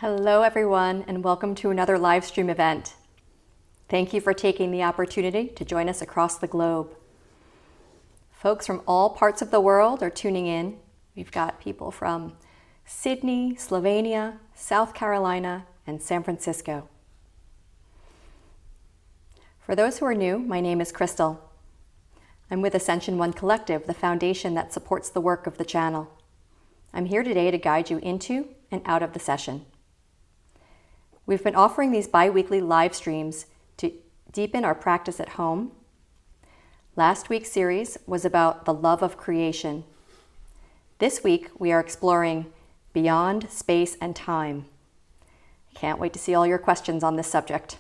Hello everyone, and welcome to another live stream event. Thank you for taking the opportunity to join us across the globe. Folks from all parts of the world are tuning in. We've got people from Sydney, Slovenia, South Carolina, and San Francisco. For those who are new, my name is Crystal. I'm with Ascension One Collective, the foundation that supports the work of the channel. I'm here today to guide you into and out of the session. We've been offering these bi-weekly live streams to deepen our practice at home. Last week's series was about the love of creation. This week, we are exploring beyond space and time. Can't wait to see all your questions on this subject.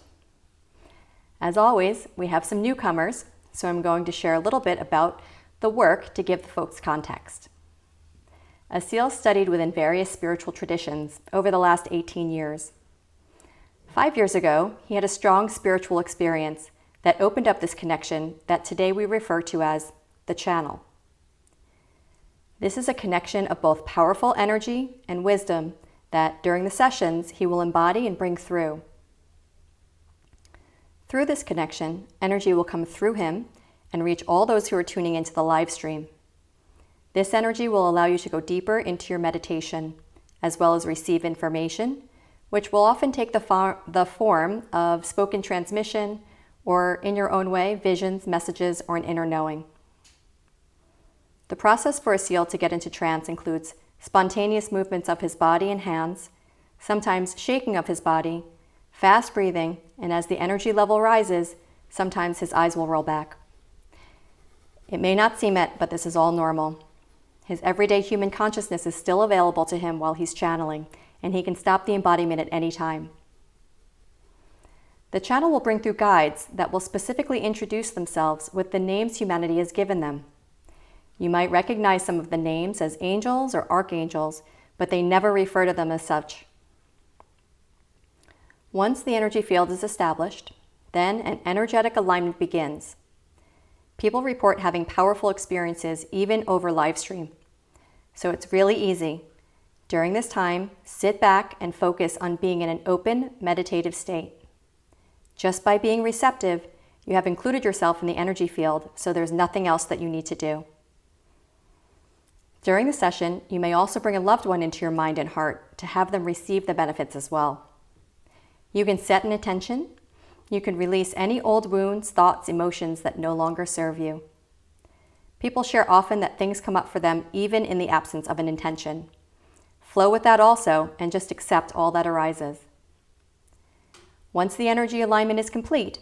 As always, we have some newcomers, so I'm going to share a little bit about the work to give the folks context. Aseel studied within various spiritual traditions over the last 18 years. 5 years ago, he had a strong spiritual experience that opened up this connection that today we refer to as the channel. This is a connection of both powerful energy and wisdom that during the sessions he will embody and bring through. Through this connection, energy will come through him and reach all those who are tuning into the live stream. This energy will allow you to go deeper into your meditation, as well as receive information, which will often take the form of spoken transmission or, in your own way, visions, messages, or an inner knowing. The process for Aseel to get into trance includes spontaneous movements of his body and hands, sometimes shaking of his body, fast breathing, and as the energy level rises, sometimes his eyes will roll back. It may not seem it, but this is all normal. His everyday human consciousness is still available to him while he's channeling, and he can stop the embodiment at any time. The channel will bring through guides that will specifically introduce themselves with the names humanity has given them. You might recognize some of the names as angels or archangels, but they never refer to them as such. Once the energy field is established, then an energetic alignment begins. People report having powerful experiences even over live stream. So it's really easy. During this time, sit back and focus on being in an open, meditative state. Just by being receptive, you have included yourself in the energy field, so there's nothing else that you need to do. During the session, you may also bring a loved one into your mind and heart to have them receive the benefits as well. You can set an intention. You can release any old wounds, thoughts, emotions that no longer serve you. People share often that things come up for them even in the absence of an intention. Flow with that also, and just accept all that arises. Once the energy alignment is complete,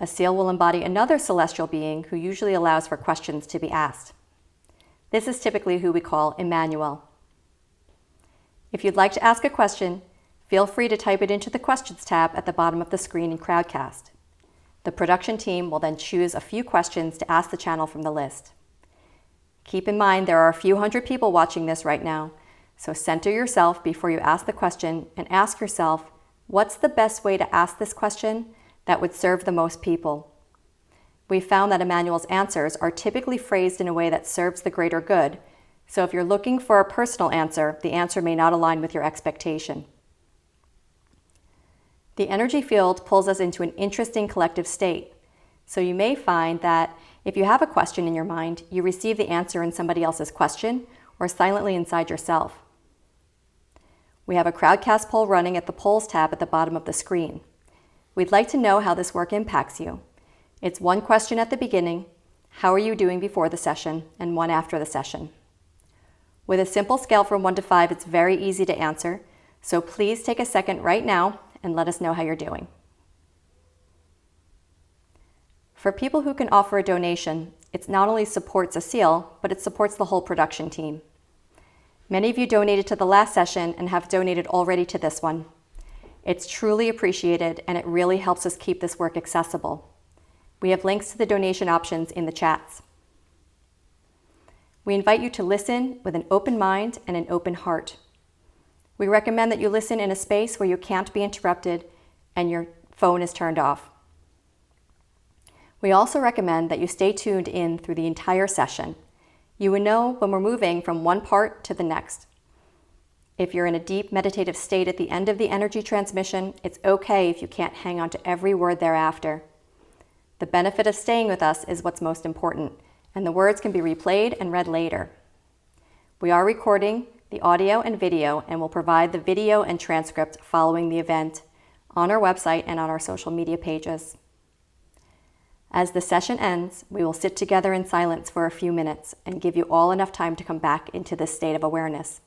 Aseel will embody another celestial being who usually allows for questions to be asked. This is typically who we call Emmanuel. If you'd like to ask a question, feel free to type it into the questions tab at the bottom of the screen in Crowdcast. The production team will then choose a few questions to ask the channel from the list. Keep in mind there are a few hundred people watching this right now, so center yourself before you ask the question and ask yourself, what's the best way to ask this question that would serve the most people? We found that Emmanuel's answers are typically phrased in a way that serves the greater good, so if you're looking for a personal answer, the answer may not align with your expectation. The energy field pulls us into an interesting collective state, so you may find that if you have a question in your mind, you receive the answer in somebody else's question or silently inside yourself. We have a Crowdcast poll running at the polls tab at the bottom of the screen. We'd like to know how this work impacts you. It's one question at the beginning, how are you doing before the session, and one after the session. With a simple scale from 1 to 5, it's very easy to answer, so please take a second right now and let us know how you're doing. For people who can offer a donation, it not only supports Aseel, but it supports the whole production team. Many of you donated to the last session and have donated already to this one. It's truly appreciated, and it really helps us keep this work accessible. We have links to the donation options in the chats. We invite you to listen with an open mind and an open heart. We recommend that you listen in a space where you can't be interrupted and your phone is turned off. We also recommend that you stay tuned in through the entire session. You will know when we're moving from one part to the next. If you're in a deep meditative state at the end of the energy transmission, it's okay if you can't hang on to every word thereafter. The benefit of staying with us is what's most important, and the words can be replayed and read later. We are recording the audio and video and will provide the video and transcript following the event on our website and on our social media pages. As the session ends, we will sit together in silence for a few minutes and give you all enough time to come back into this state of awareness.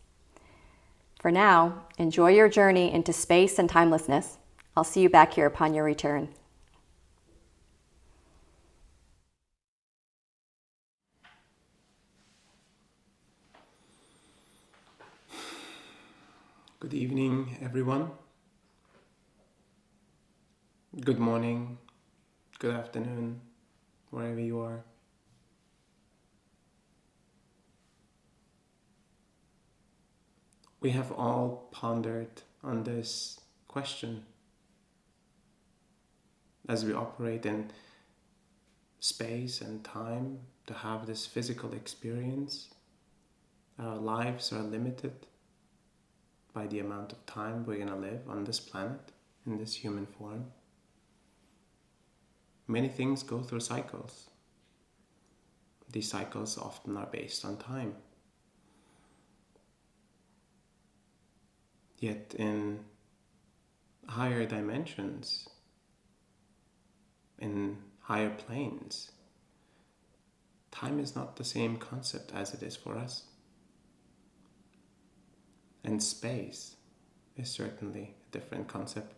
For now, enjoy your journey into space and timelessness. I'll see you back here upon your return. Good evening, everyone. Good morning, good afternoon, wherever you are. We have all pondered on this question as we operate in space and time to have this physical experience. Our lives are limited by the amount of time we're going to live on this planet in this human form. Many things go through cycles. These cycles often are based on time. Yet in higher dimensions, in higher planes, time is not the same concept as it is for us. And space is certainly a different concept.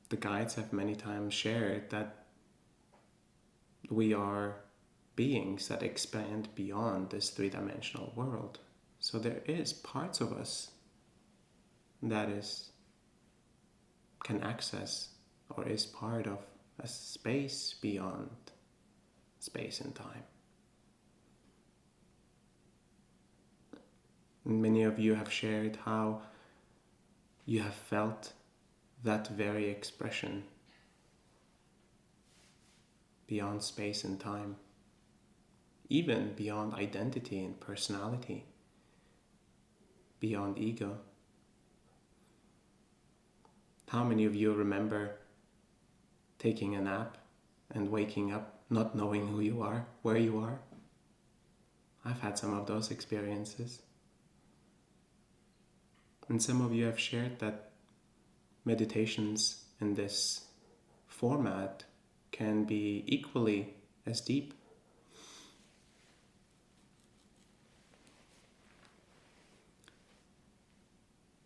The guides have many times shared that we are beings that expand beyond this three-dimensional world. So there is parts of us that can access or is part of a space beyond space and time. And many of you have shared how you have felt that very expression beyond space and time, even beyond identity and personality, beyond ego. How many of you remember taking a nap and waking up not knowing who you are, where you are? I've had some of those experiences. And some of you have shared that meditations in this format can be equally as deep.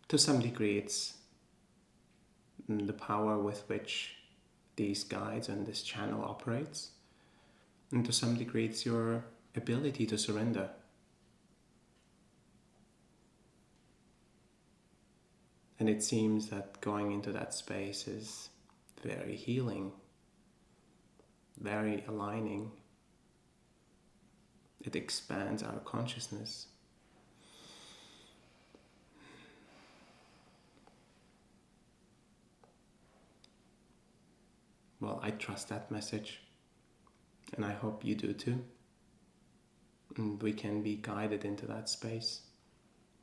To some degree, it's the power with which these guides and this channel operates. And to some degree, it's your ability to surrender. And it seems that going into that space is very healing, very aligning. It expands our consciousness. Well, I trust that message, and I hope you do too. And we can be guided into that space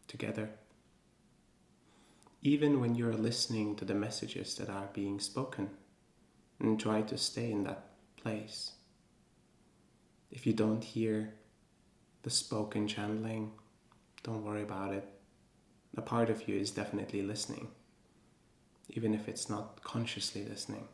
together. Even when you're listening to the messages that are being spoken, and try to stay in that place. If you don't hear the spoken channeling, don't worry about it. A part of you is definitely listening, even if it's not consciously listening.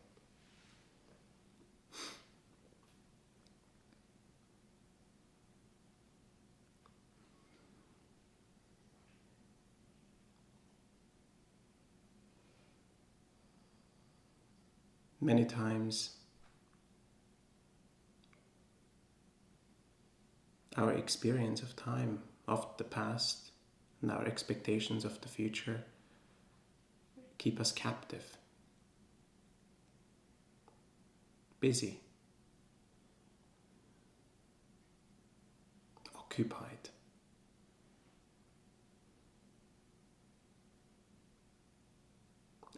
Many times, our experience of time, of the past, and our expectations of the future keep us captive, busy, occupied.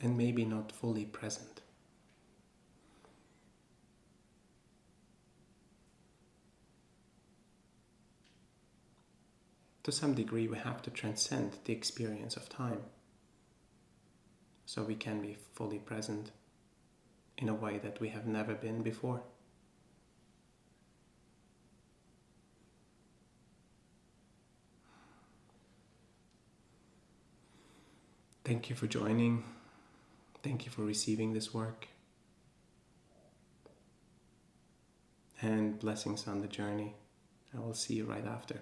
And maybe not fully present. to some degree we have to transcend the experience of time so we can be fully present in a way that we have never been before. Thank you for joining. Thank you for receiving this work. And blessings on the journey. I will see you right after.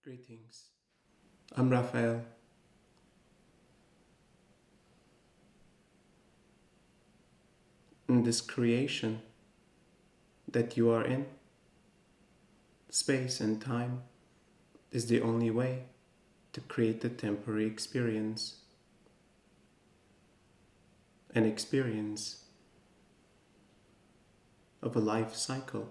Greetings. I'm Raphael. In this creation that you are in, space and time is the only way to create the temporary experience. An experience of a life cycle.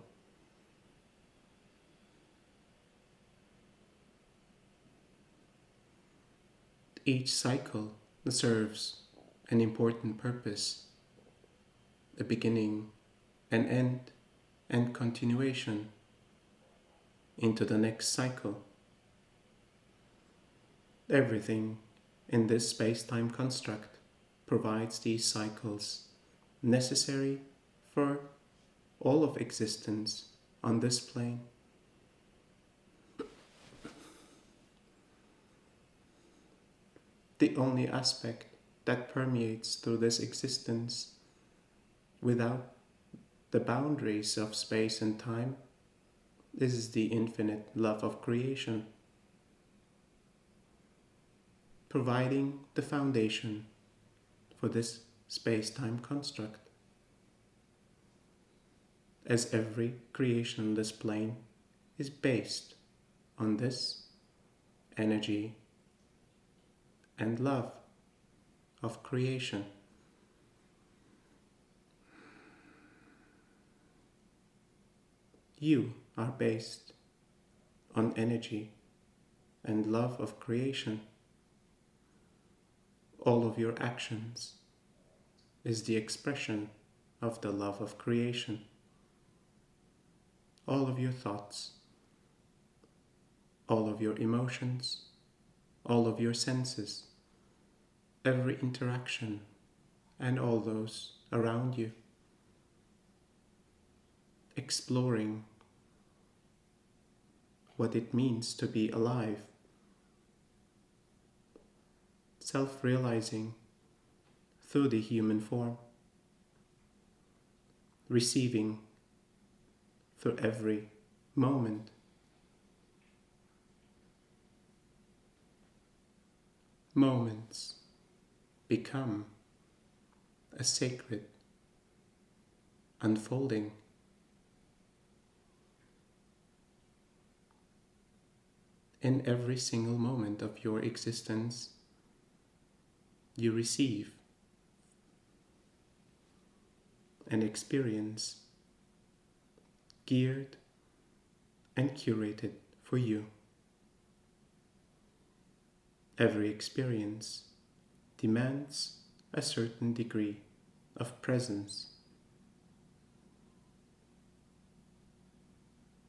Each cycle serves an important purpose, a beginning, an end, and continuation into the next cycle. Everything in this space-time construct provides these cycles necessary for all of existence on this plane. The only aspect that permeates through this existence without the boundaries of space and time is the infinite love of creation, providing the foundation for this space-time construct. As every creation on this plane is based on this energy and love of creation. You are based on energy and love of creation. All of your actions is the expression of the love of creation. All of your thoughts, all of your emotions, all of your senses, every interaction, and all those around you. Exploring what it means to be alive. Self-realizing through the human form. Receiving through every moment. Moments become a sacred unfolding. In every single moment of your existence, you receive an experience geared and curated for you. Every experience demands a certain degree of presence.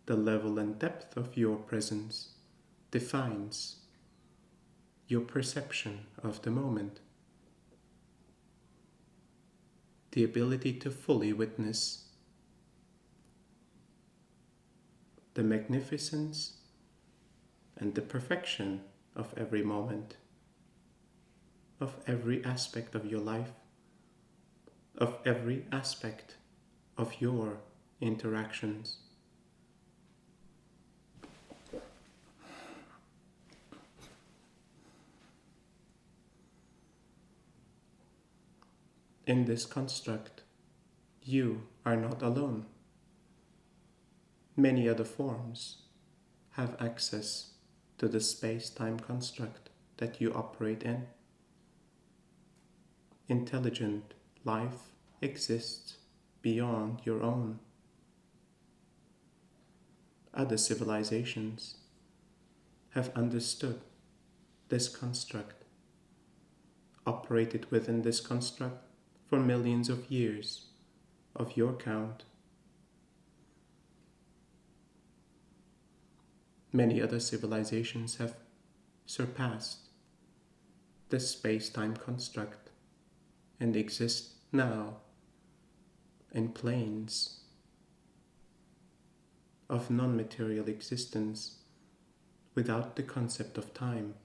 The level and depth of your presence defines your perception of the moment. The ability to fully witness the magnificence and the perfection of every moment, of every aspect of your life, of every aspect of your interactions. In this construct, you are not alone. Many other forms have access to the space-time construct that you operate in. Intelligent life exists beyond your own. Other civilizations have understood this construct, operated within this construct for millions of years of your count. Many other civilizations have surpassed this space-time construct and exist now in planes of non-material existence without the concept of time,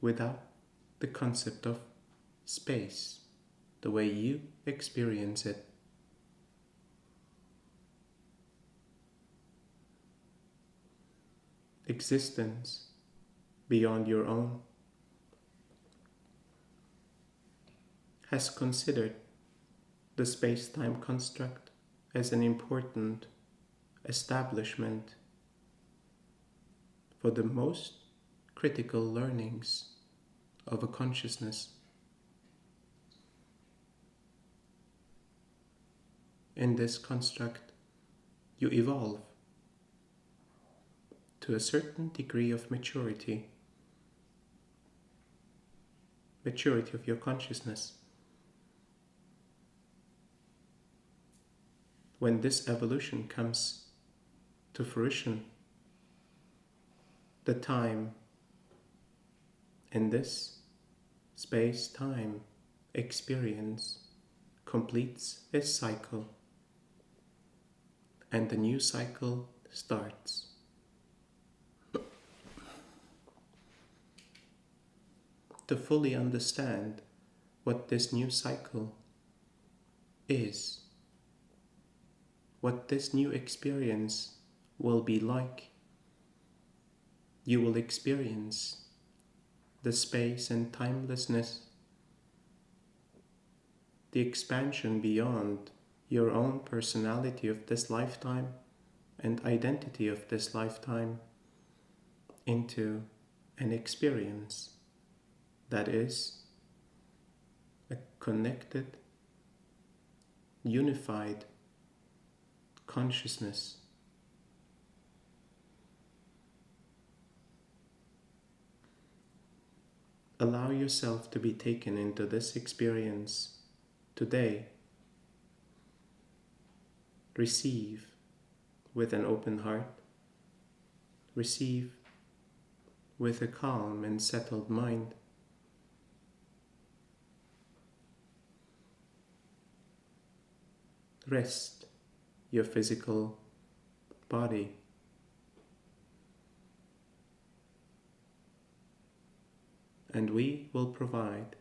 without the concept of space, the way you experience it. Existence beyond your own has considered the space-time construct as an important establishment for the most critical learnings of a consciousness. in this construct, you evolve to a certain degree of maturity of your consciousness. When this evolution comes to fruition, the time in this space-time experience completes its cycle, and the new cycle starts. To fully understand what this new cycle is, what this new experience will be like, you will experience the space and timelessness, the expansion beyond your own personality of this lifetime and identity of this lifetime into an experience that is a connected, unified consciousness. Allow yourself to be taken into this experience today. Receive with an open heart. Receive with a calm and settled mind. Rest your physical body. And we will provide.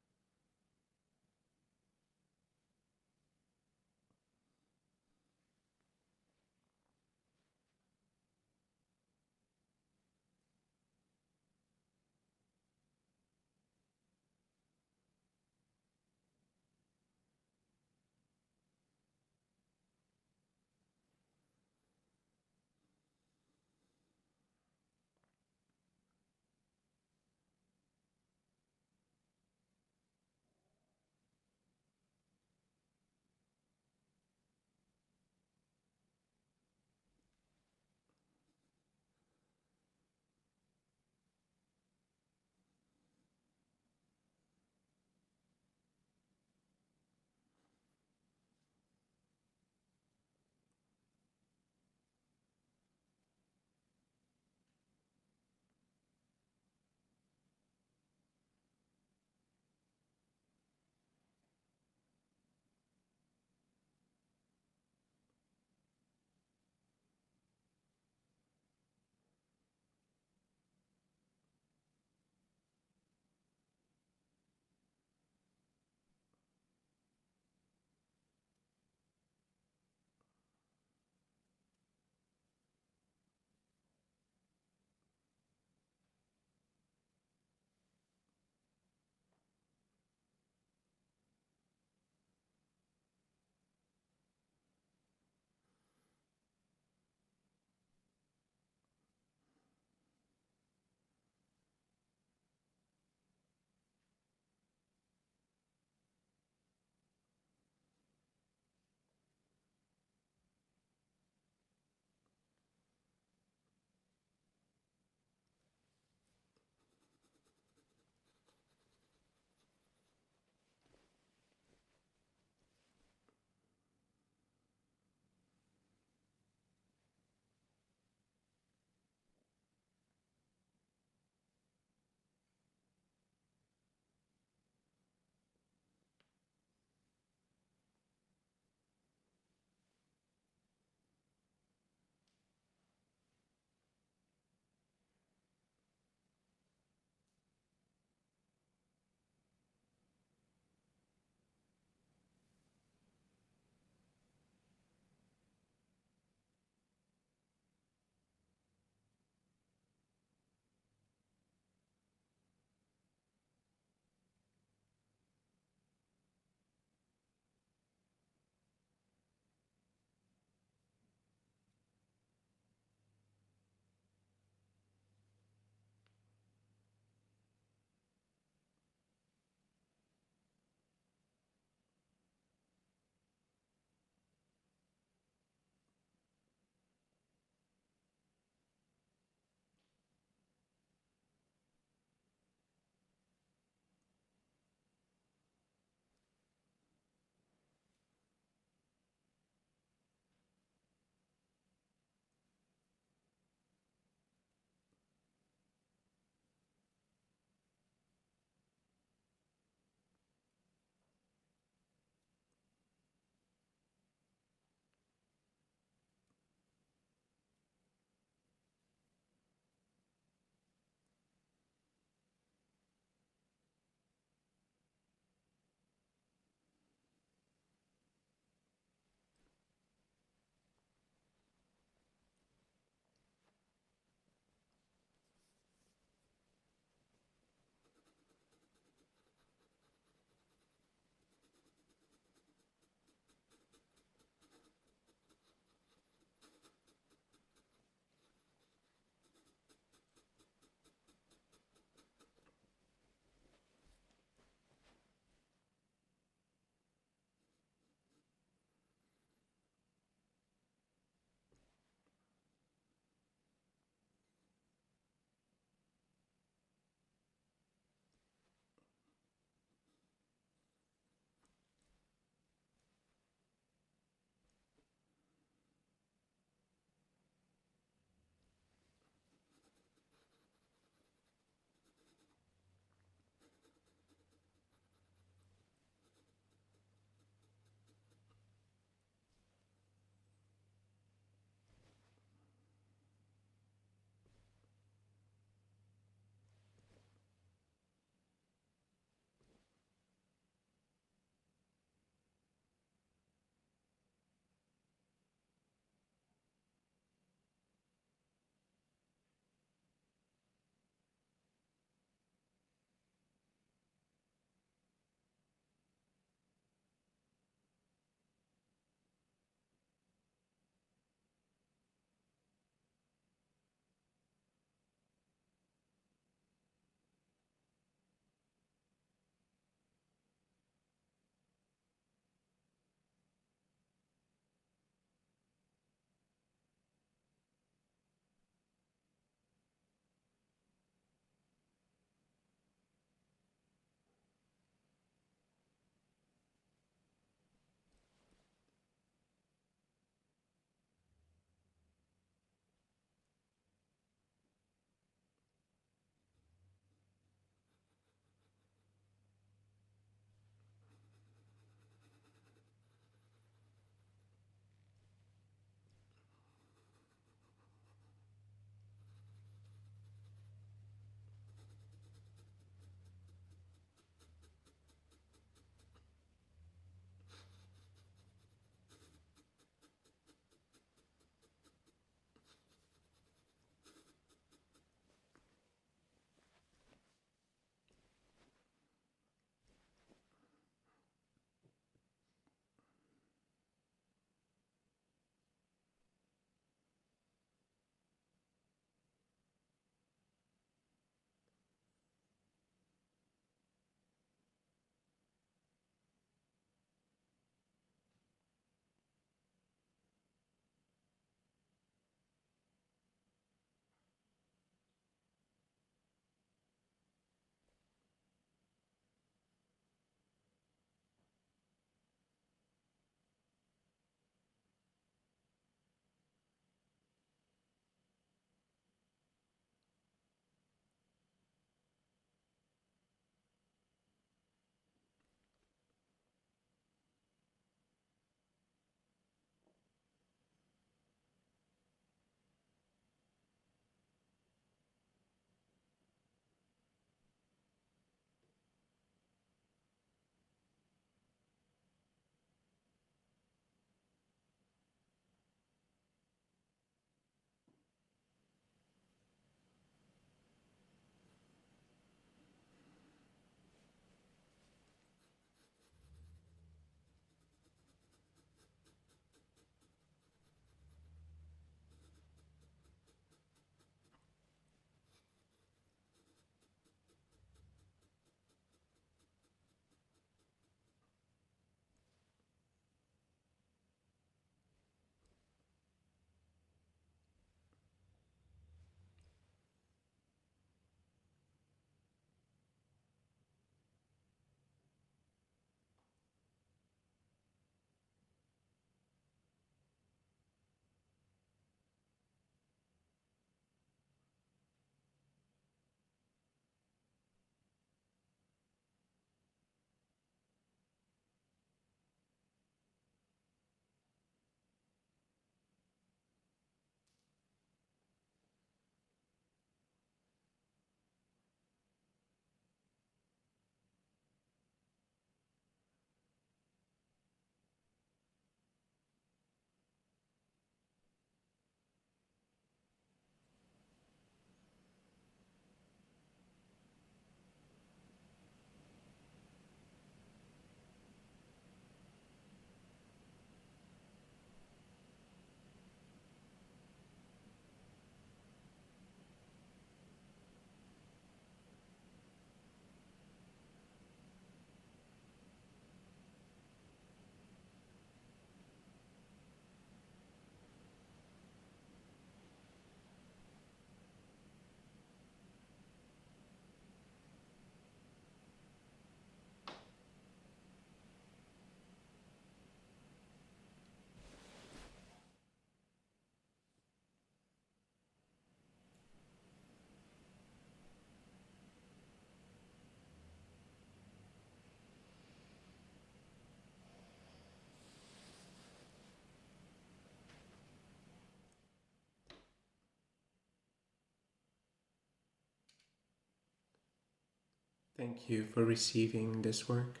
Thank you for receiving this work.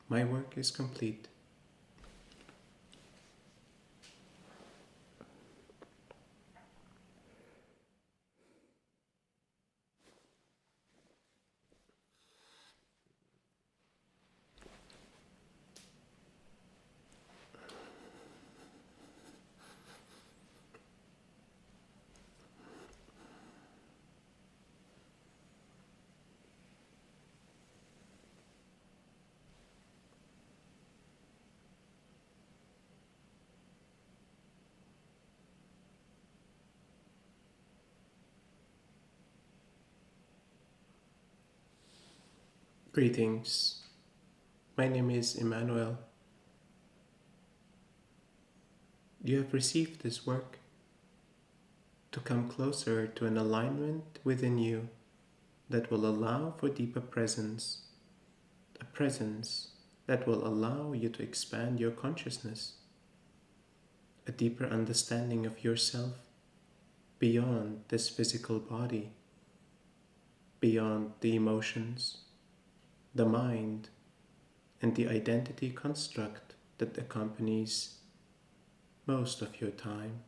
My work is complete. Greetings. My name is Emmanuel. You have received this work to come closer to an alignment within you that will allow for deeper presence, a presence that will allow you to expand your consciousness, a deeper understanding of yourself beyond this physical body, beyond the emotions, the mind, and the identity construct that accompanies most of your time.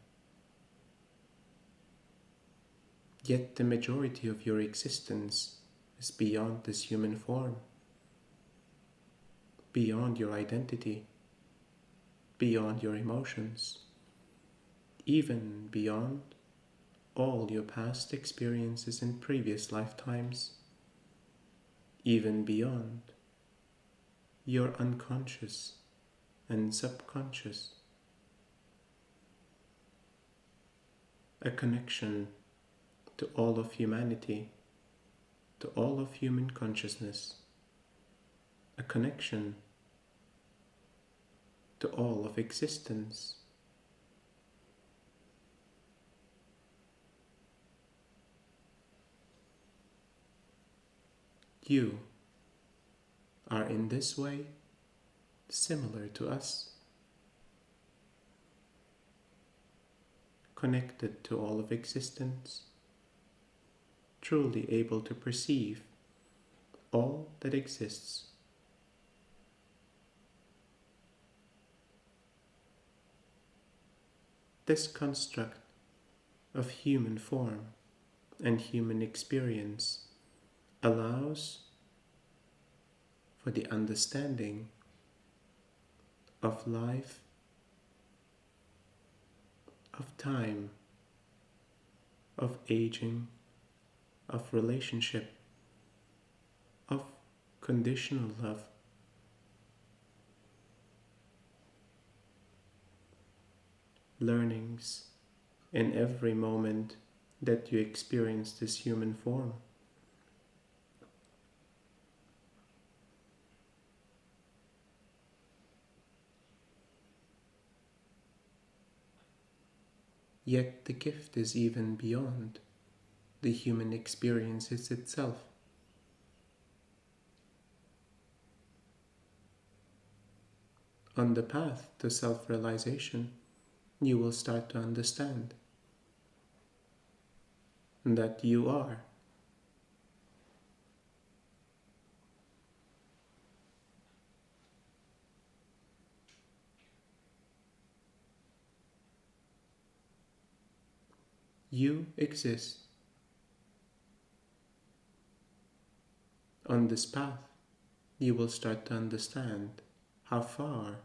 Yet the majority of your existence is beyond this human form, beyond your identity, beyond your emotions, even beyond all your past experiences in previous lifetimes, even beyond your unconscious and subconscious. A connection to all of humanity, to all of human consciousness, a connection to all of existence. You are in this way similar to us, connected to all of existence, truly able to perceive all that exists. This construct of human form and human experience allows for the understanding of life, of time, of aging, of relationship, of conditional love. Learnings in every moment that you experience this human form. Yet the gift is even beyond the human experiences itself. On the path to self-realization, you will start to understand that you are you exist. On this path, you will start to understand how far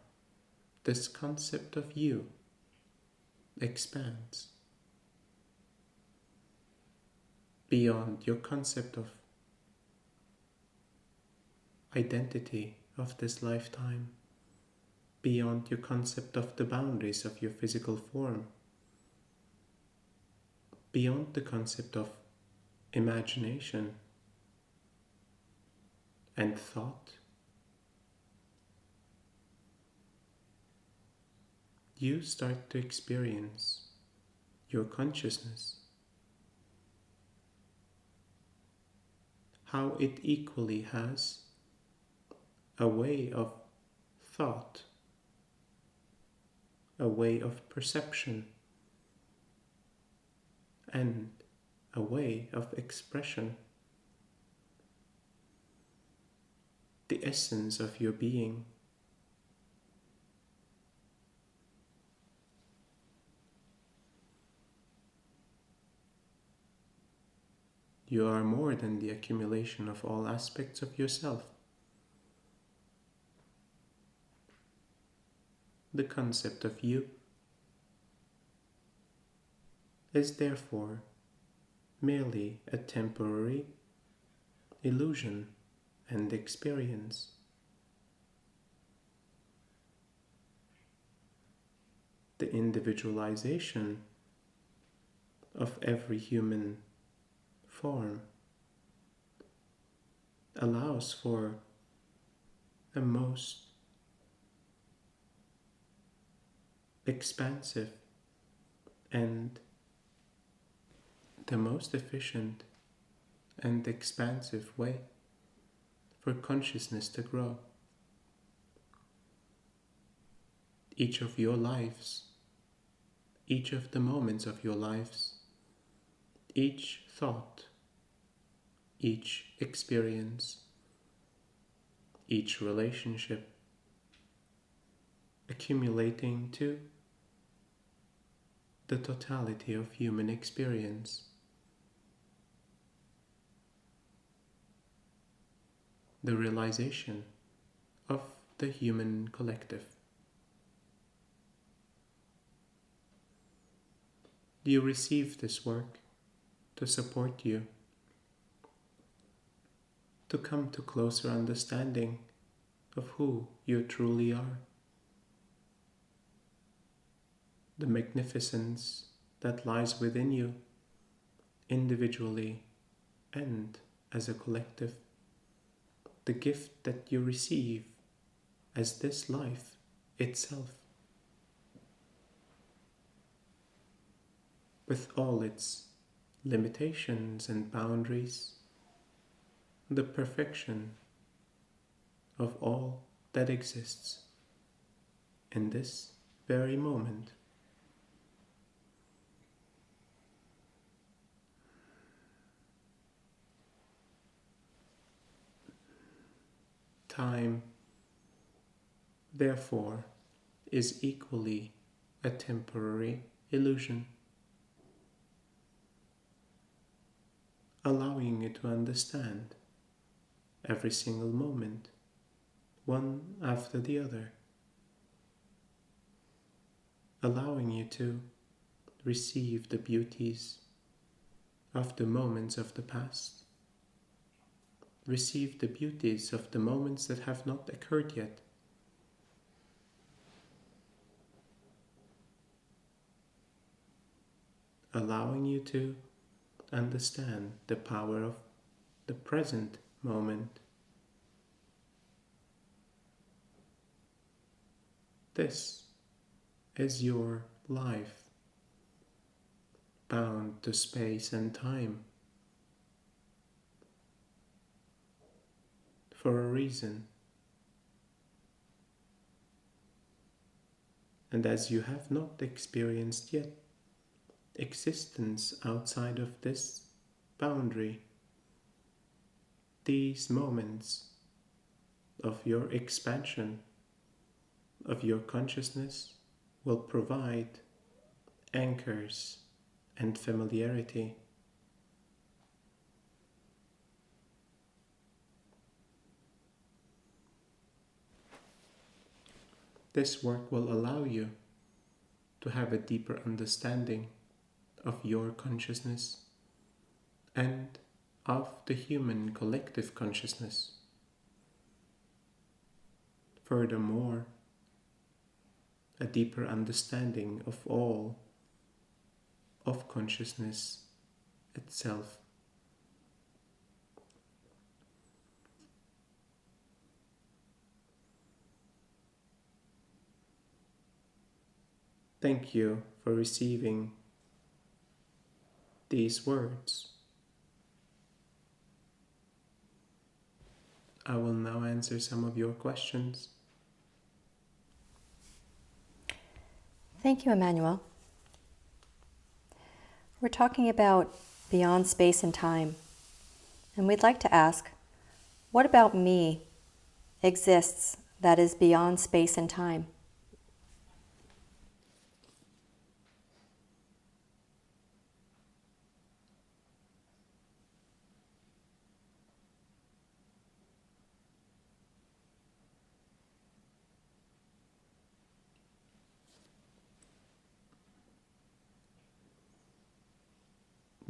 this concept of you expands beyond your concept of identity of this lifetime, beyond your concept of the boundaries of your physical form, beyond the concept of imagination and thought. You start to experience your consciousness, how it equally has a way of thought, a way of perception, and a way of expression. essence of your being. You are more than the accumulation of all aspects of yourself. The concept of you is therefore merely a temporary illusion and experience. The individualization of every human form allows for a most expansive and the most efficient and expansive way for consciousness to grow. Each of your lives, each of the moments of your lives, each thought, each experience, each relationship, accumulating to the totality of human experience. The realization of the human collective. You receive this work to support you, to come to closer understanding of who you truly are. The magnificence that lies within you, individually and as a collective. The gift that you receive as this life itself, with all its limitations and boundaries, the perfection of all that exists in this very moment. Time, therefore, is equally a temporary illusion, allowing you to understand every single moment, one after the other, allowing you to receive the beauties of the moments of the past, receive the beauties of the moments that have not occurred yet, allowing you to understand the power of the present moment. This is your life, bound to space and time, for a reason. And as you have not experienced yet existence outside of this boundary, these moments of your expansion of your consciousness will provide anchors and familiarity. This work will allow you to have a deeper understanding of your consciousness and of the human collective consciousness. Furthermore, a deeper understanding of all of consciousness itself. Thank you for receiving these words. I will now answer some of your questions. Thank you, Emmanuel. We're talking about beyond space and time, and we'd like to ask, what about me exists that is beyond space and time.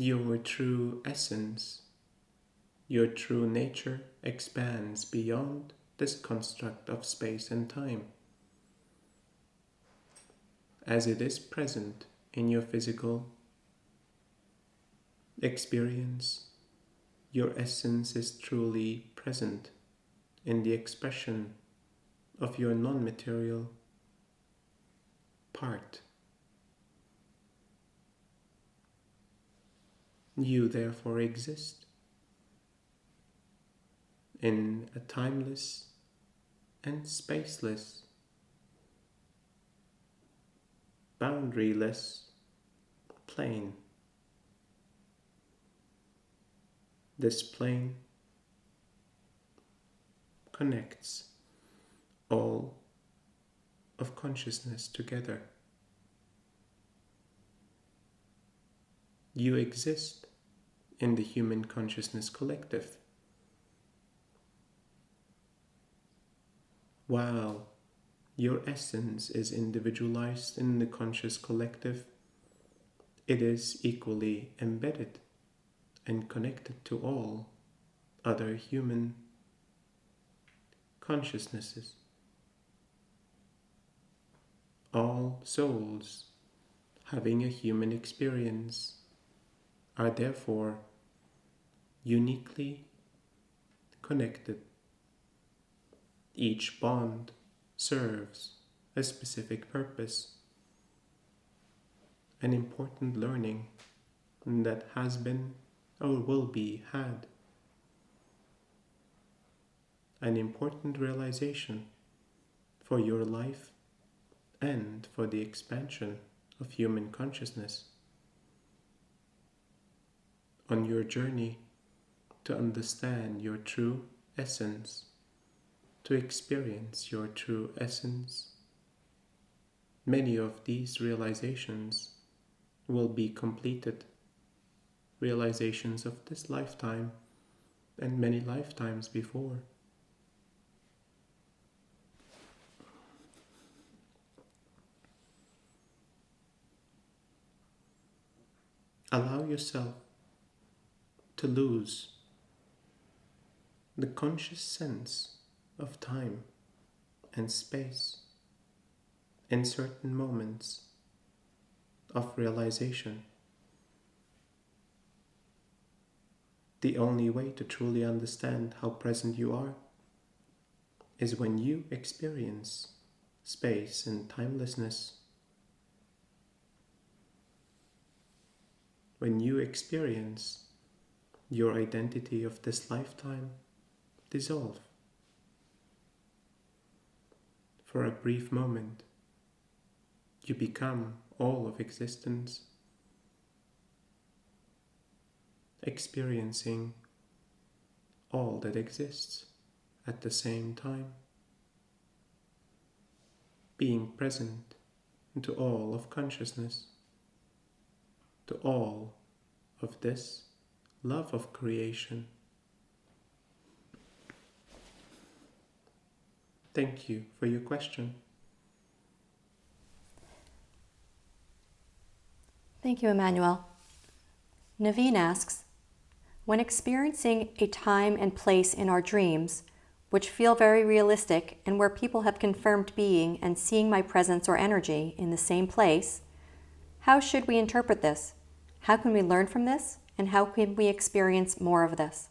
Your true essence, your true nature expands beyond this construct of space and time. As it is present in your physical experience, your essence is truly present in the expression of your non-material part. You therefore exist in a timeless and spaceless, boundaryless plane. This plane connects all of consciousness together. You exist in the human consciousness collective. While your essence is individualized in the conscious collective, it is equally embedded and connected to all other human consciousnesses. All souls having a human experience are therefore uniquely connected. Each bond serves a specific purpose, an important learning that has been or will be had, an important realization for your life and for the expansion of human consciousness. On your journey to understand your true essence, to experience your true essence, many of these realizations will be completed, realizations of this lifetime and many lifetimes before. Allow yourself to lose the conscious sense of time and space in certain moments of realization. The only way to truly understand how present you are is when you experience space and timelessness. When you experience your identity of this lifetime dissolve. For a brief moment, you become all of existence, experiencing all that exists at the same time, being present to all of consciousness, to all of this love of creation. Thank you for your question. Thank you, Emmanuel. Naveen asks, when experiencing a time and place in our dreams, which feel very realistic and where people have confirmed being and seeing my presence or energy in the same place, how should we interpret this? How can we learn from this? And how can we experience more of this?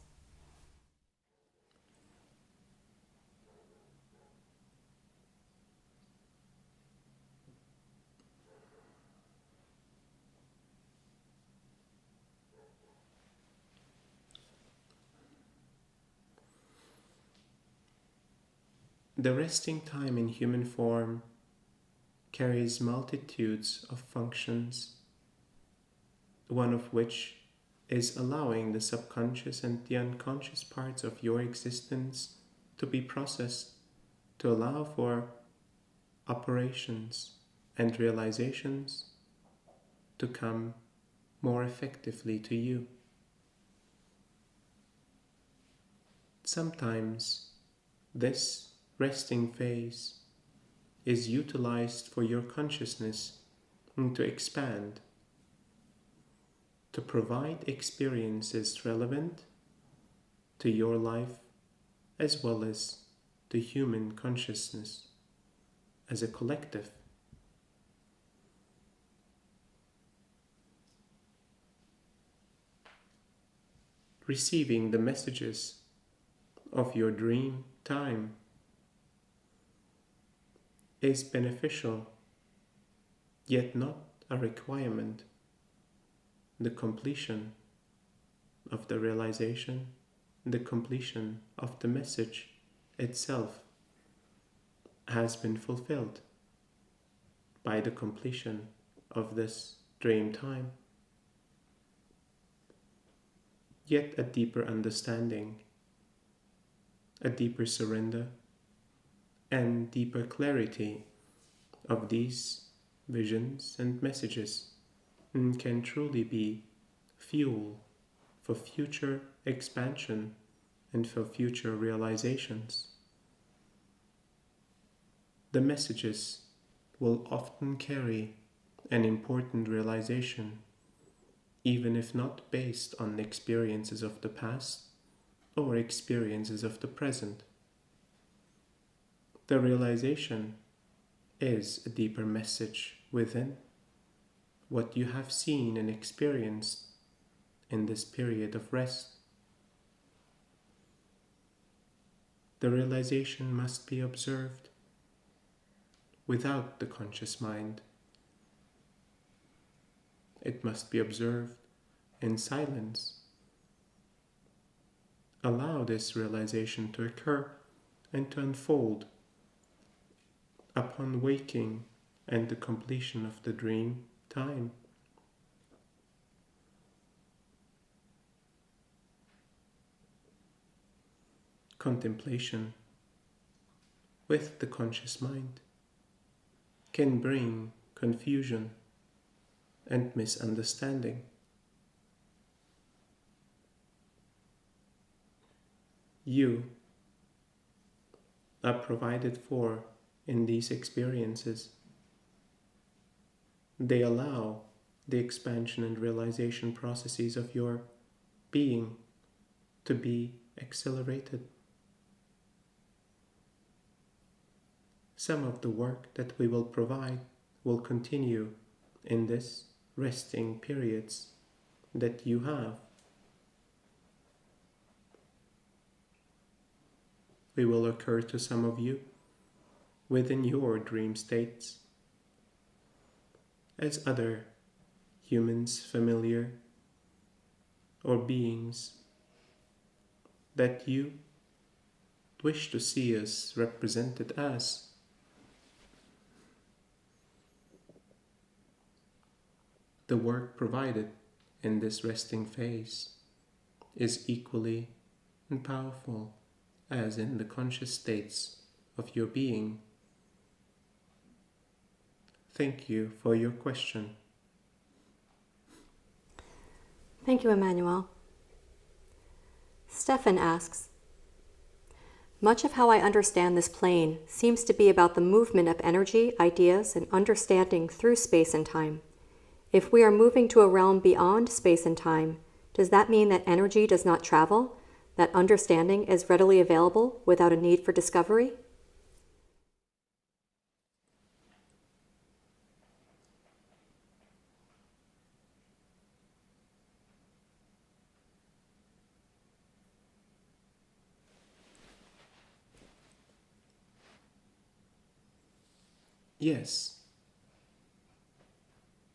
The resting time in human form carries multitudes of functions, one of which is allowing the subconscious and the unconscious parts of your existence to be processed to allow for operations and realizations to come more effectively to you. Sometimes this resting phase is utilized for your consciousness to expand, to provide experiences relevant to your life as well as to human consciousness as a collective. Receiving the messages of your dream time is beneficial, yet not a requirement. The completion of the realization, the completion of the message itself has been fulfilled by the completion of this dream time. Yet a deeper understanding, a deeper surrender, and deeper clarity of these visions and messages can truly be fuel for future expansion and for future realizations. The messages will often carry an important realization, even if not based on experiences of the past or experiences of the present. The realization is a deeper message within what you have seen and experienced in this period of rest. The realization must be observed without the conscious mind. It must be observed in silence. Allow this realization to occur and to unfold upon waking and the completion of the dream time. Contemplation with the conscious mind can bring confusion and misunderstanding. You are provided for in these experiences. They allow the expansion and realization processes of your being to be accelerated. Some of the work that we will provide will continue in this resting periods that you have. They will occur to some of you within your dream states, as other humans familiar or beings that you wish to see us represented as. The work provided in this resting phase is equally powerful as in the conscious states of your being. Thank you for your question. Thank you, Emmanuel. Stefan asks, much of how I understand this plane seems to be about the movement of energy, ideas, and understanding through space and time. If we are moving to a realm beyond space and time, does that mean that energy does not travel, that understanding is readily available without a need for discovery? Yes.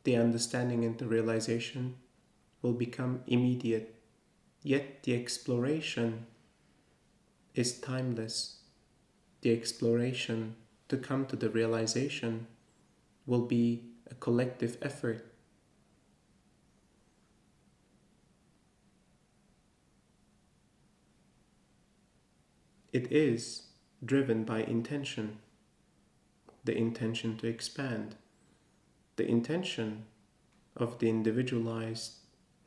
The understanding and the realization will become immediate, yet the exploration is timeless. The exploration to come to the realization will be a collective effort. It is driven by intention, the intention to expand, the intention of the individualized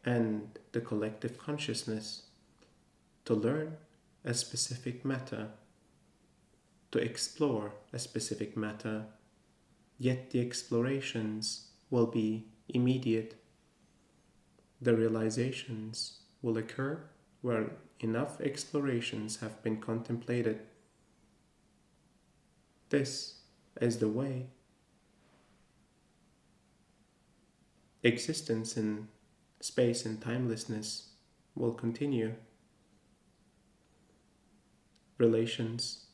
and the collective consciousness to learn a specific matter, to explore a specific matter, yet the explorations will be immediate. The realizations will occur where enough explorations have been contemplated. This is the way. Existence in space and timelessness will continue. Relations,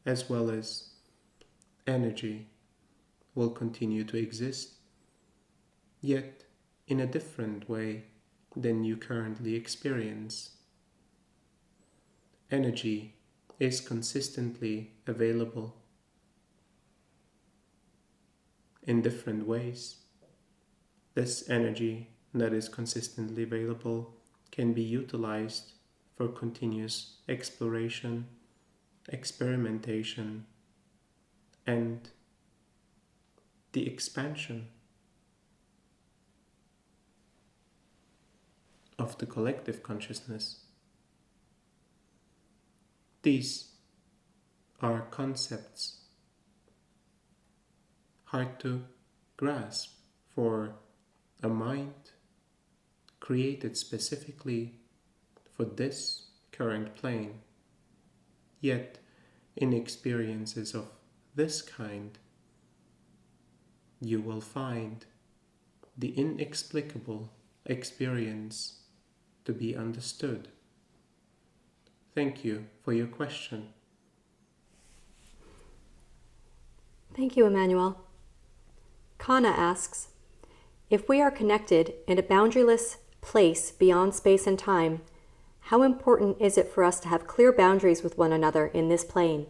as well as energy, will continue to exist, yet in a different way than you currently experience. Energy is consistently available in different ways. This energy that is consistently available can be utilized for continuous exploration, experimentation, and the expansion of the collective consciousness. These are concepts hard to grasp for a mind created specifically for this current plane. Yet, in experiences of this kind, you will find the inexplicable experience to be understood. Thank you for your question. Thank you, Emmanuel. Kana asks, if we are connected in a boundaryless place beyond space and time, how important is it for us to have clear boundaries with one another in this plane?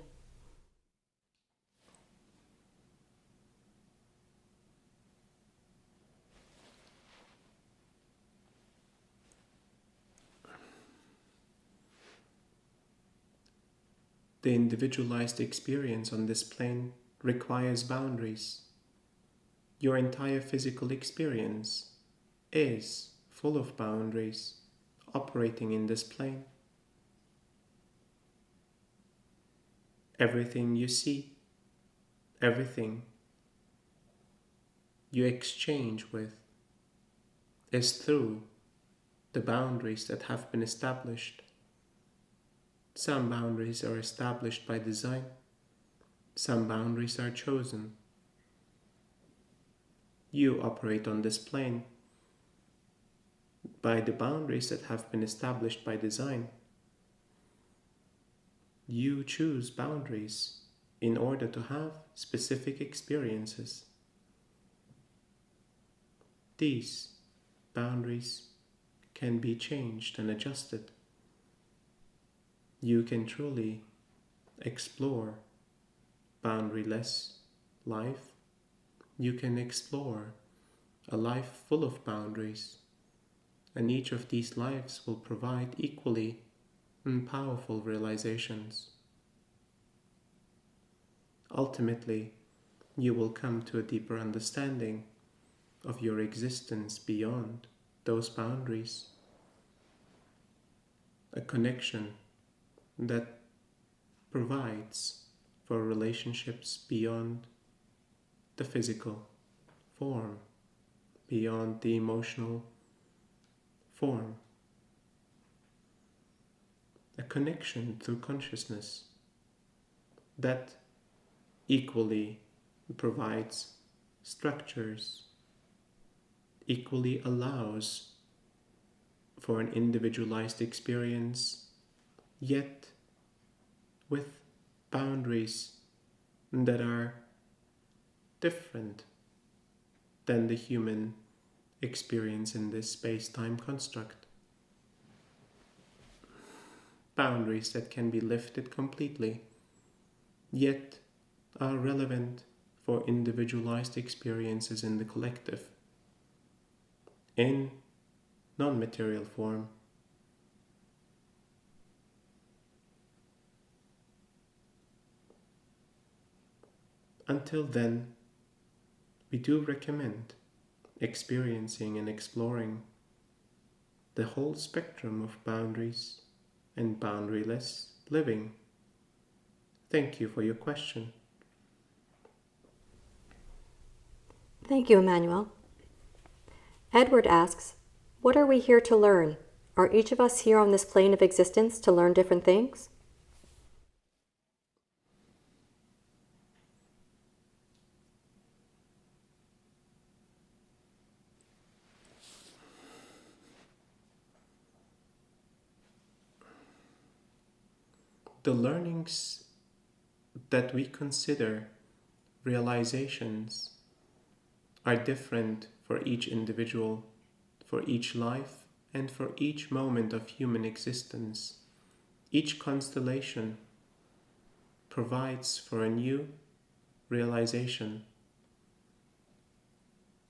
The individualized experience on this plane requires boundaries. Your entire physical experience is full of boundaries operating in this plane. Everything you see, everything you exchange with is through the boundaries that have been established. Some boundaries are established by design, some boundaries are chosen. You operate on this plane by the boundaries that have been established by design. You choose boundaries in order to have specific experiences. These boundaries can be changed and adjusted. You can truly explore boundaryless life. You can explore a life full of boundaries, and each of these lives will provide equally powerful realizations. Ultimately, you will come to a deeper understanding of your existence beyond those boundaries, a connection that provides for relationships beyond the physical form, beyond the emotional form, a connection through consciousness that equally provides structures, equally allows for an individualized experience, yet with boundaries that are different than the human experience in this space-time construct. Boundaries that can be lifted completely, yet are relevant for individualized experiences in the collective, in non-material form. Until then, we do recommend experiencing and exploring the whole spectrum of boundaries and boundaryless living. Thank you for your question. Thank you, Emmanuel. Edward asks, what are we here to learn? Are each of us here on this plane of existence to learn different things? The learnings that we consider realizations are different for each individual, for each life, and for each moment of human existence. Each constellation provides for a new realization.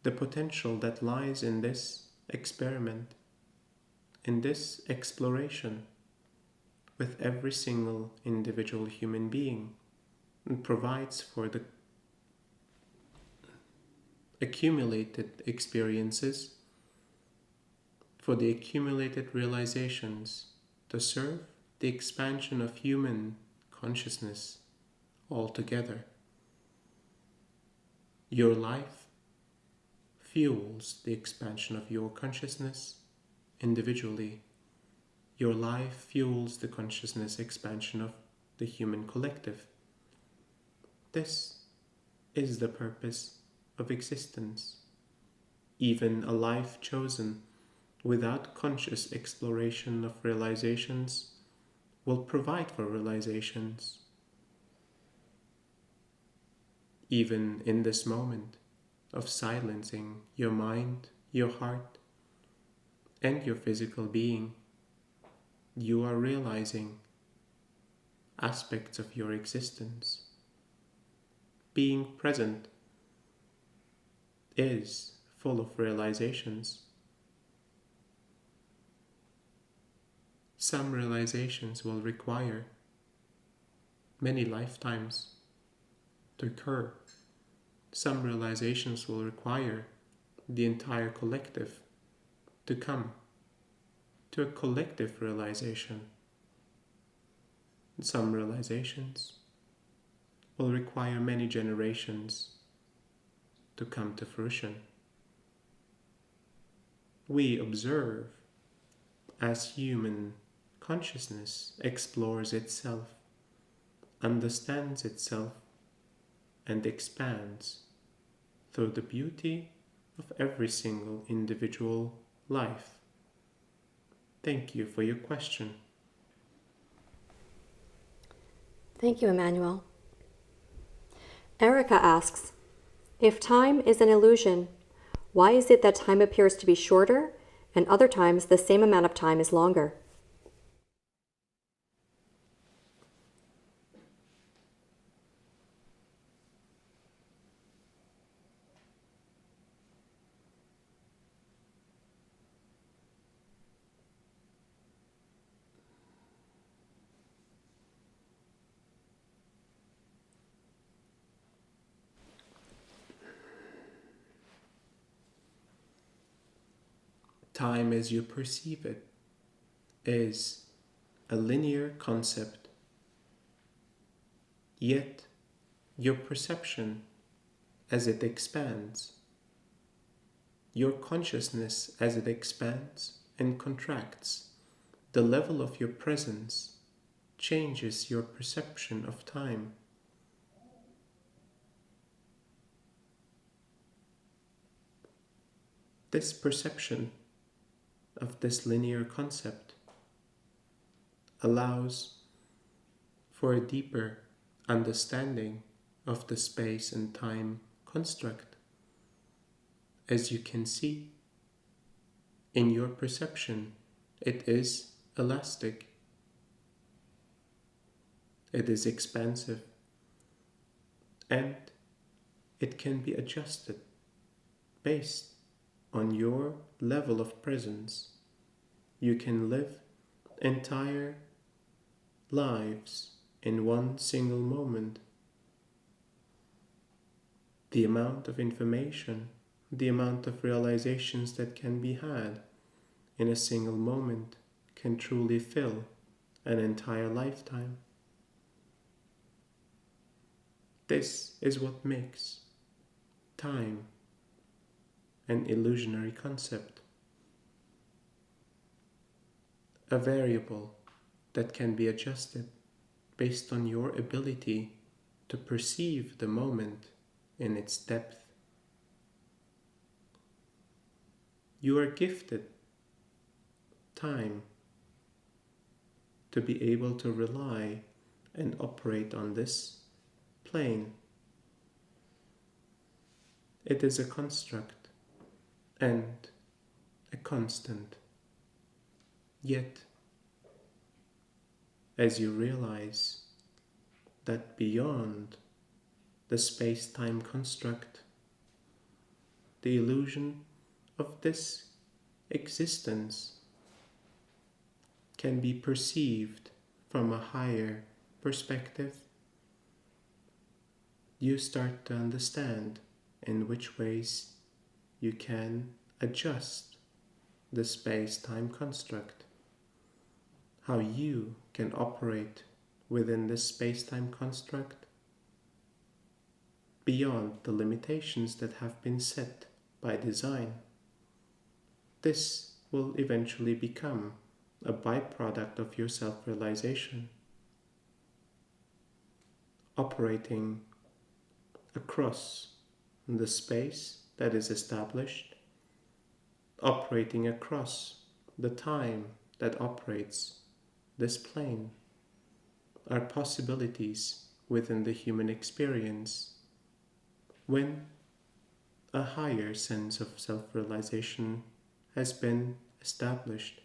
The potential that lies in this experiment, in this exploration with every single individual human being, and provides for the accumulated experiences, for the accumulated realizations to serve the expansion of human consciousness altogether. Your life fuels the expansion of your consciousness individually. Your life fuels the consciousness expansion of the human collective. This is the purpose of existence. Even a life chosen without conscious exploration of realizations will provide for realizations. Even in this moment of silencing your mind, your heart, and your physical being, you are realizing aspects of your existence. Being present is full of realizations. Some realizations will require many lifetimes to occur. Some realizations will require the entire collective to come to a collective realization. Some realizations will require many generations to come to fruition. We observe as human consciousness explores itself, understands itself, and expands through the beauty of every single individual life. Thank you for your question. Thank you, Emmanuel. Erica asks, if time is an illusion, why is it that time appears to be shorter and other times the same amount of time is longer? Time as you perceive it is a linear concept, yet your perception as it expands, your consciousness as it expands and contracts, the level of your presence changes your perception of time. This perception of this linear concept allows for a deeper understanding of the space and time construct. As you can see, in your perception, it is elastic, it is expansive, and it can be adjusted based on your level of presence. You can live entire lives in one single moment. The amount of information, the amount of realizations that can be had in a single moment can truly fill an entire lifetime. This is what makes time an illusionary concept, a variable that can be adjusted based on your ability to perceive the moment in its depth. You are gifted time to be able to rely and operate on this plane. It is a construct and a constant. Yet, as you realize that beyond the space-time construct, the illusion of this existence can be perceived from a higher perspective, you start to understand in which ways you can adjust the space-time construct, how you can operate within this space-time construct beyond the limitations that have been set by design. This will eventually become a byproduct of your self-realization, operating across the space that is established, operating across the time that operates this plane, are possibilities within the human experience when a higher sense of self-realization has been established.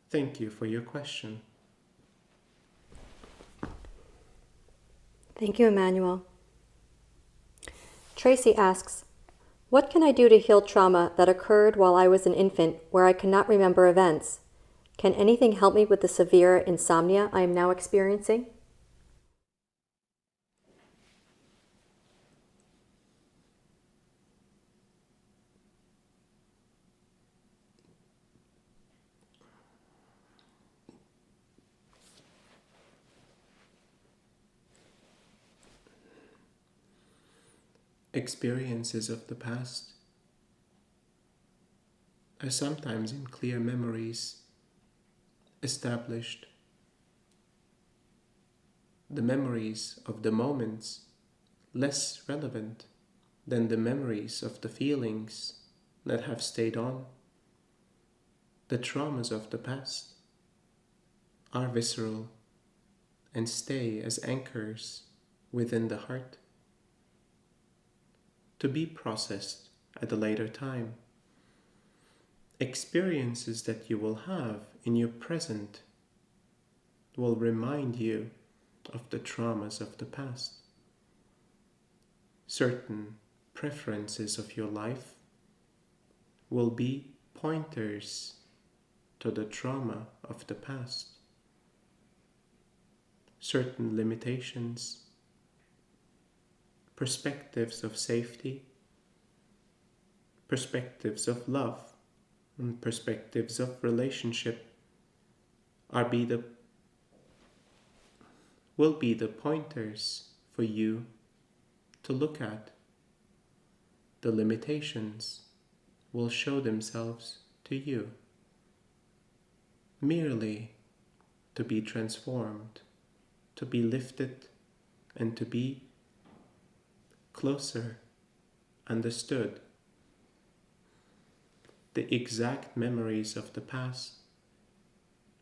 Thank you for your question. Thank you, Emmanuel. Tracy asks, what can I do to heal trauma that occurred while I was an infant where I cannot remember events? Can anything help me with the severe insomnia I am now experiencing? Experiences of the past are sometimes in clear memories established. The memories of the moments less relevant than the memories of the feelings that have stayed on. The traumas of the past are visceral and stay as anchors within the heart, to be processed at a later time. Experiences that you will have in your present will remind you of the traumas of the past. Certain preferences of your life will be pointers to the trauma of the past. Certain limitations, perspectives of safety, perspectives of love, and perspectives of relationship will be the pointers for you to look at. The limitations will show themselves to you, merely to be transformed, to be lifted, and to be closer understood. The exact memories of the past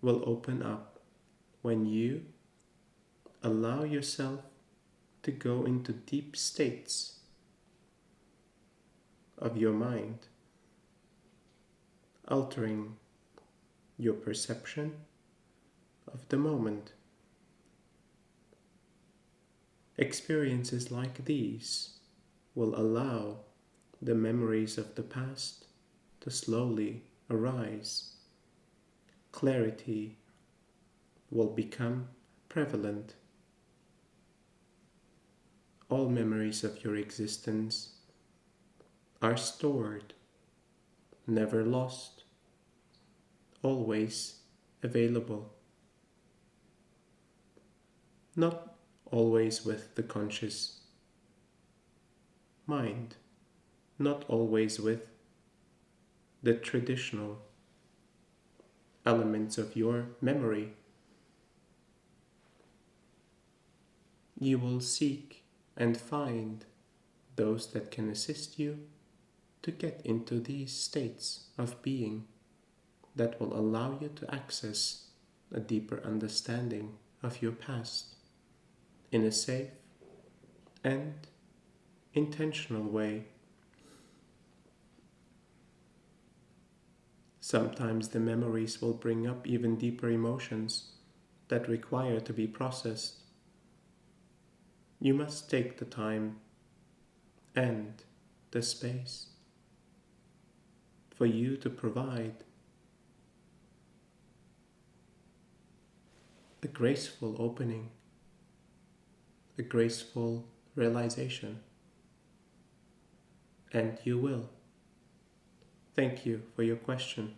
will open up when you allow yourself to go into deep states of your mind, altering your perception of the moment. Experiences like these will allow the memories of the past to slowly arise. Clarity will become prevalent. all memories of your existence are stored, never lost, always available. Not always with the conscious mind, not always with the traditional elements of your memory. You will seek and find those that can assist you to get into these states of being that will allow you to access a deeper understanding of your past in a safe and intentional way. Sometimes the memories will bring up even deeper emotions that require to be processed. You must take the time and the space for you to provide a graceful opening, a graceful realization, and you will. Thank you for your question.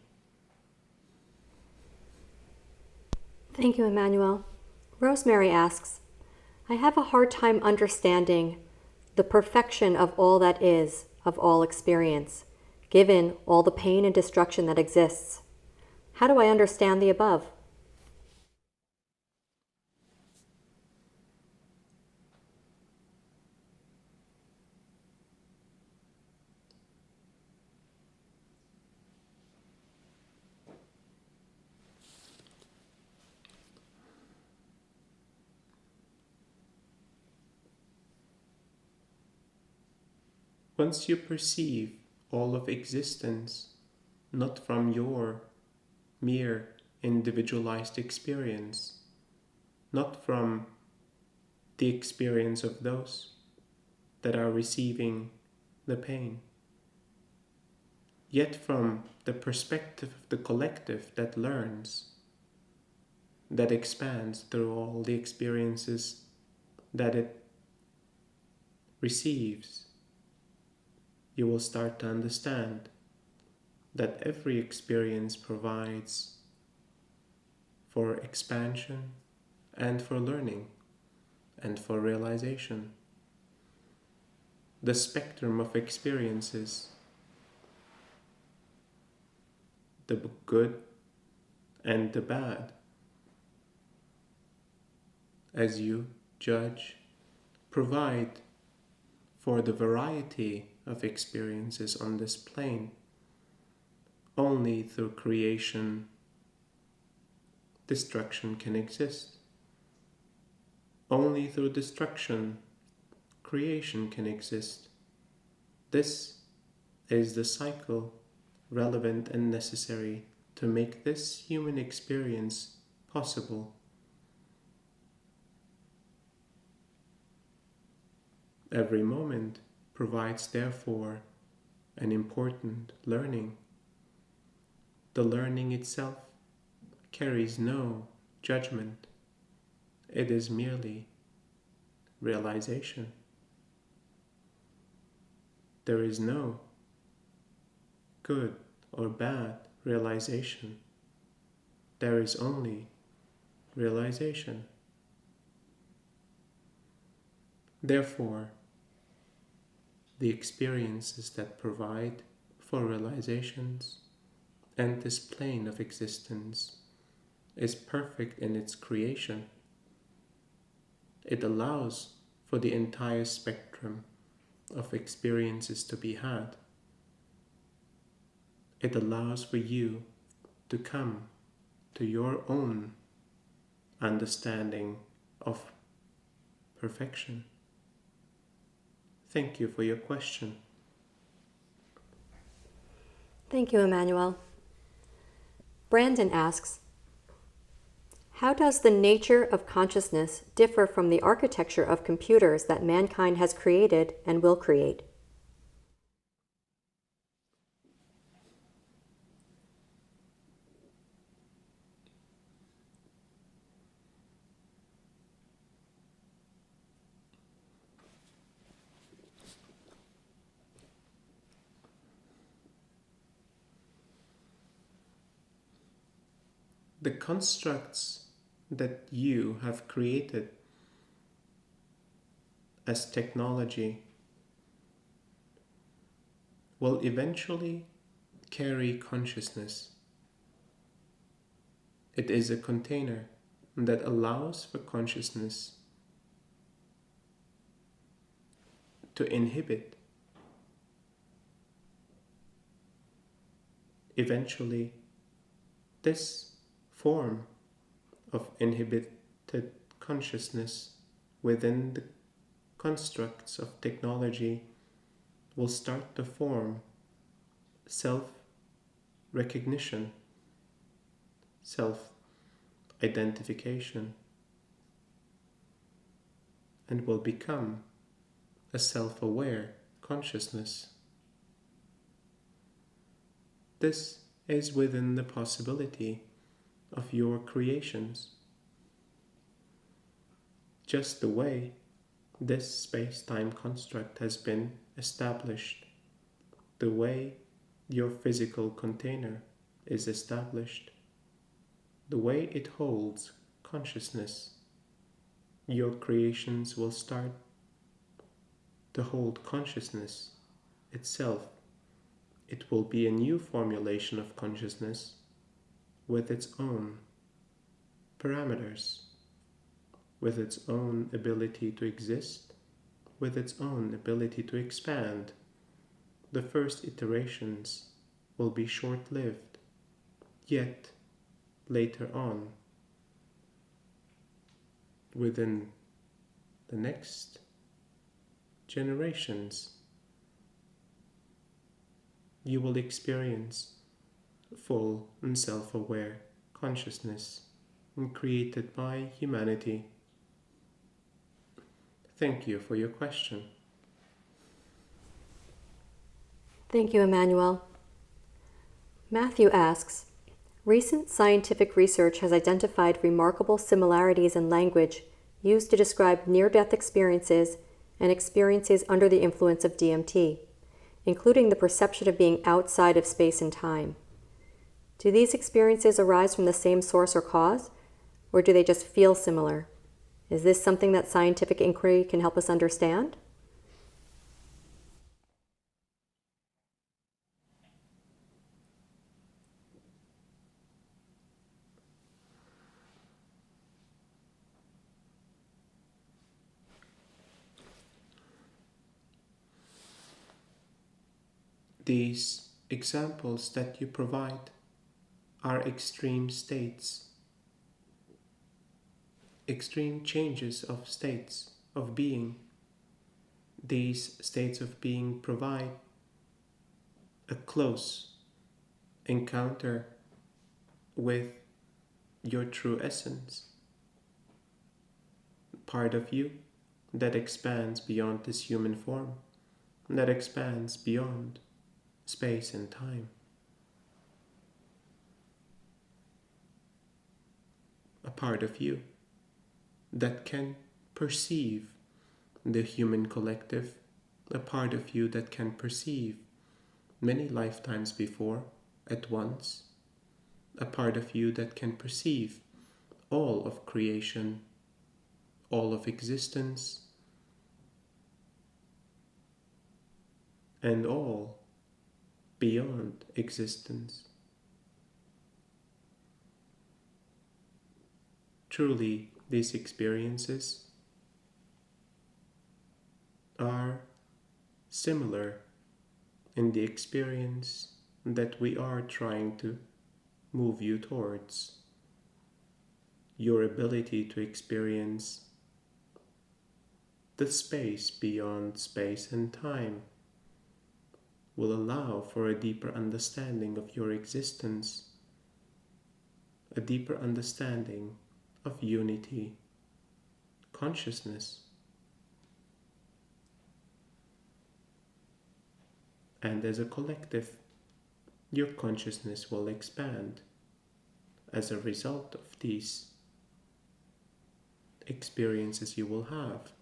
Thank you, Emmanuel. Rosemary asks, I have a hard time understanding the perfection of all that is, of all experience, given all the pain and destruction that exists. How do I understand the above? Once you perceive all of existence, not from your mere individualized experience, not from the experience of those that are receiving the pain, yet from the perspective of the collective that learns, that expands through all the experiences that it receives, you will start to understand that every experience provides for expansion and for learning and for realization. The spectrum of experiences, the good and the bad, as you judge, provide for the variety of experiences on this plane. Only through creation, destruction can exist. Only through destruction, creation can exist. This is the cycle relevant and necessary to make this human experience possible. Every moment provides, therefore, an important learning. The learning itself carries no judgment. It is merely realization. There is no good or bad realization. There is only realization. Therefore, the experiences that provide for realizations and this plane of existence is perfect in its creation. It allows for the entire spectrum of experiences to be had. It allows for you to come to your own understanding of perfection. Thank you for your question. Thank you, Emmanuel. Brandon asks, how does the nature of consciousness differ from the architecture of computers that mankind has created and will create? the constructs that you have created as technology will eventually carry consciousness. It is a container that allows for consciousness to inhibit. Eventually, this form of inhibited consciousness within the constructs of technology will start to form self-recognition, self-identification, and will become a self-aware consciousness. This is within the possibility of your creations. Just the way this space-time construct has been established, the way your physical container is established, the way it holds consciousness, your creations will start to hold consciousness itself. It will be a new formulation of consciousness with its own parameters, with its own ability to exist, with its own ability to expand. The first iterations will be short-lived, yet later on, within the next generations, you will experience full and self-aware consciousness created by humanity. Thank you for your question. Thank you, Emmanuel. Matthew asks, recent scientific research has identified remarkable similarities in language used to describe near-death experiences and experiences under the influence of DMT, including the perception of being outside of space and time. Do these experiences arise from the same source or cause, or do they just feel similar? Is this something that scientific inquiry can help us understand? These examples that you provide are extreme states, extreme changes of states of being. These states of being provide a close encounter with your true essence, part of you that expands beyond this human form, that expands beyond space and time. A part of you that can perceive the human collective, a part of you that can perceive many lifetimes before at once, a part of you that can perceive all of creation, all of existence, and all beyond existence. Truly, these experiences are similar in the experience that we are trying to move you towards. Your ability to experience the space beyond space and time will allow for a deeper understanding of your existence, a deeper understanding of unity, consciousness. And as a collective, your consciousness will expand as a result of these experiences you will have.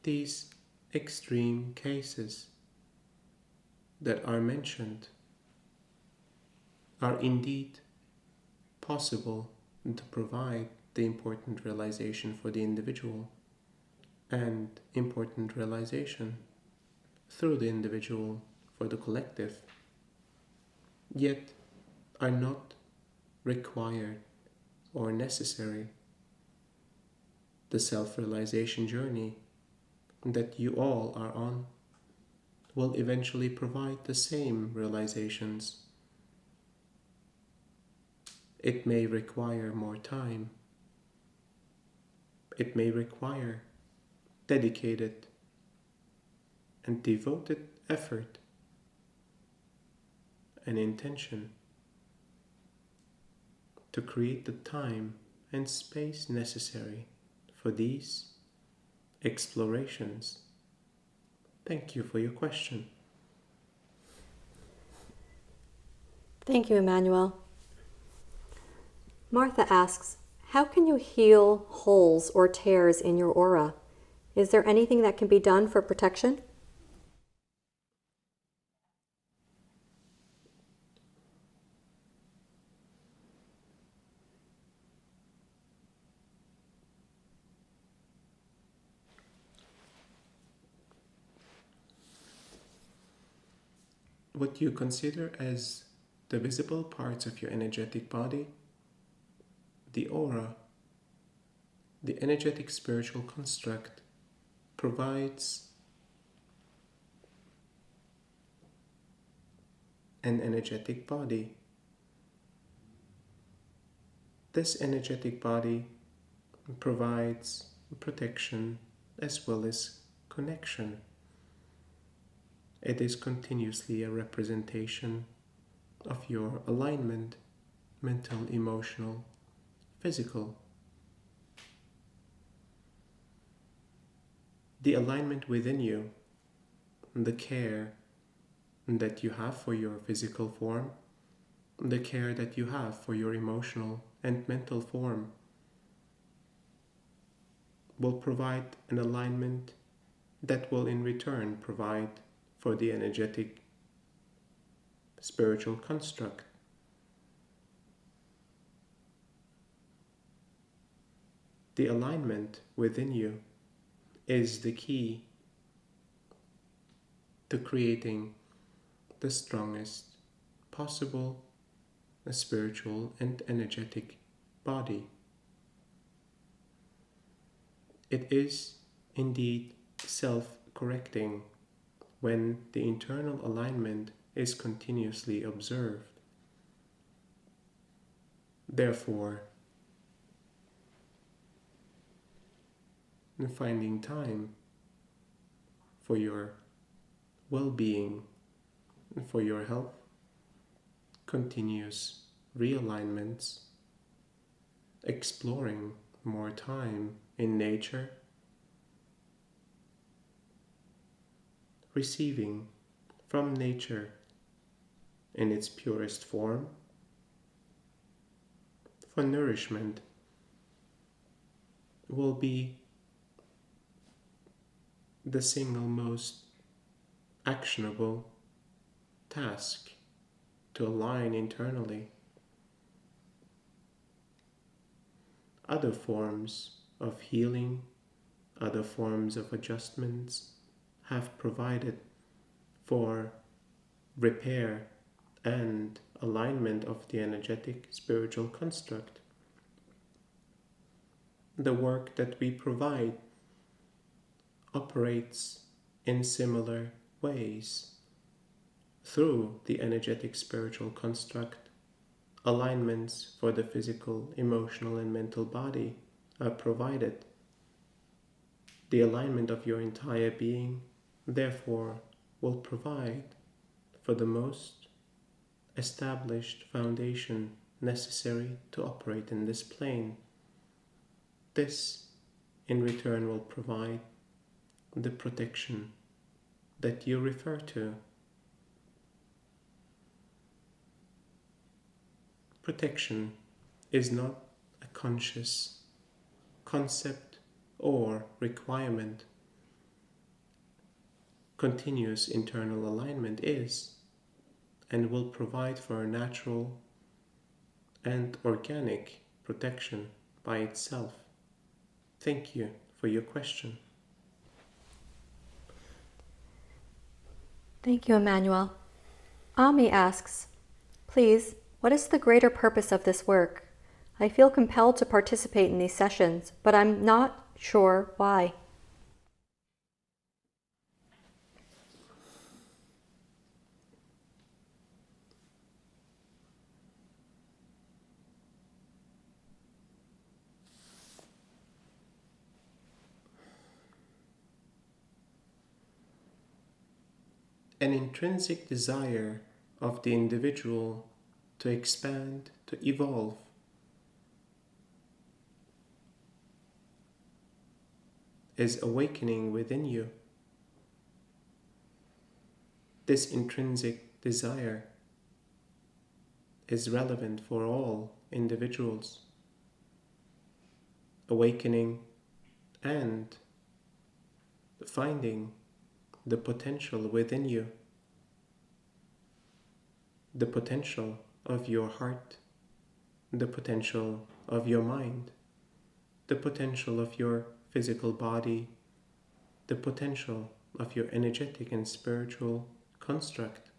These extreme cases that are mentioned are indeed possible to provide the important realization for the individual and important realization through the individual for the collective, yet are not required or necessary. The self-realization journey that you all are on will eventually provide the same realizations. It may require more time. It may require dedicated and devoted effort and intention to create the time and space necessary for these explorations. Thank you for your question. Thank you, Emmanuel. Martha asks, how can you heal holes or tears in your aura? Is there anything that can be done for protection? What you consider as the visible parts of your energetic body, the aura, the energetic spiritual construct, provides an energetic body. This energetic body provides protection as well as connection. It is continuously a representation of your alignment, mental, emotional, physical. The alignment within you, the care that you have for your physical form, the care that you have for your emotional and mental form, will provide an alignment that will in return provide for the energetic spiritual construct. The alignment within you is the key to creating the strongest possible spiritual and energetic body. It is indeed self-correcting when the internal alignment is continuously observed. Therefore, finding time for your well-being, for your health, continuous realignments, exploring more time in nature, receiving from nature in its purest form for nourishment will be the single most actionable task to align internally. Other forms of healing, other forms of adjustments have provided for repair and alignment of the energetic spiritual construct. The work that we provide operates in similar ways. Through the energetic spiritual construct, alignments for the physical, emotional, and mental body are provided. The alignment of your entire being, therefore, will provide for the most established foundation necessary to operate in this plane. This, in return, will provide the protection that you refer to. Protection is not a conscious concept or requirement. continuous internal alignment is and will provide for a natural and organic protection by itself. Thank you for your question. Thank you, Emmanuel. Ami asks, please, what is the greater purpose of this work? I feel compelled to participate in these sessions, but I'm not sure why. An intrinsic desire of the individual to expand, to evolve, is awakening within you. This intrinsic desire is relevant for all individuals. Awakening and finding the potential within you, the potential of your heart, the potential of your mind, the potential of your physical body, the potential of your energetic and spiritual construct,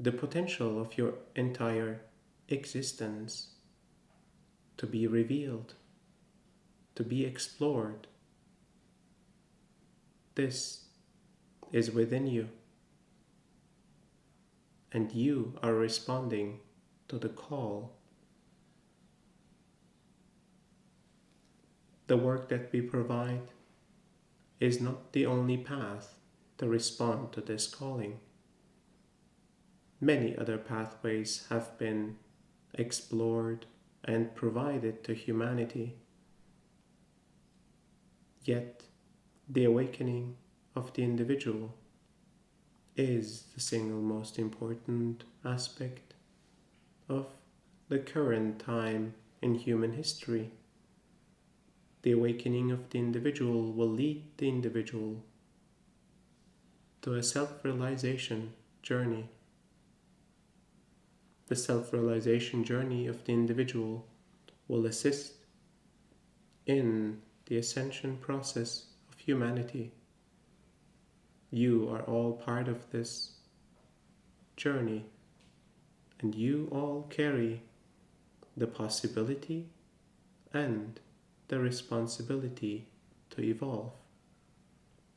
the potential of your entire existence to be revealed, to be explored. This is within you, and you are responding to the call. The work that we provide is not the only path to respond to this calling. Many other pathways have been explored and provided to humanity. Yet, the awakening of the individual is the single most important aspect of the current time in human history. The awakening of the individual will lead the individual to a self-realization journey. The self-realization journey of the individual will assist in the ascension process of humanity. You are all part of this journey, and you all carry the possibility and the responsibility to evolve.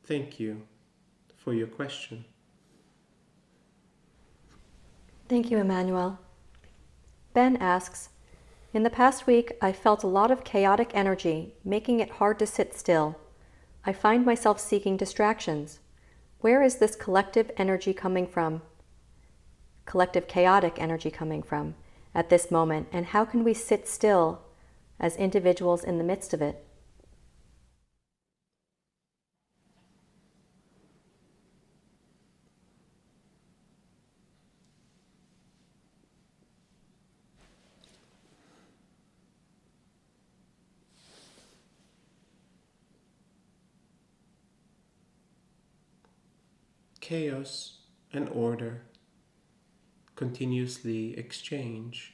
Thank you for your question. Thank you, Emmanuel. Ben asks, in the past week, I felt a lot of chaotic energy, making it hard to sit still. I find myself seeking distractions. Where is this collective energy coming from? Collective chaotic energy coming from at this moment, and how can we sit still as individuals in the midst of it? Chaos and order continuously exchange,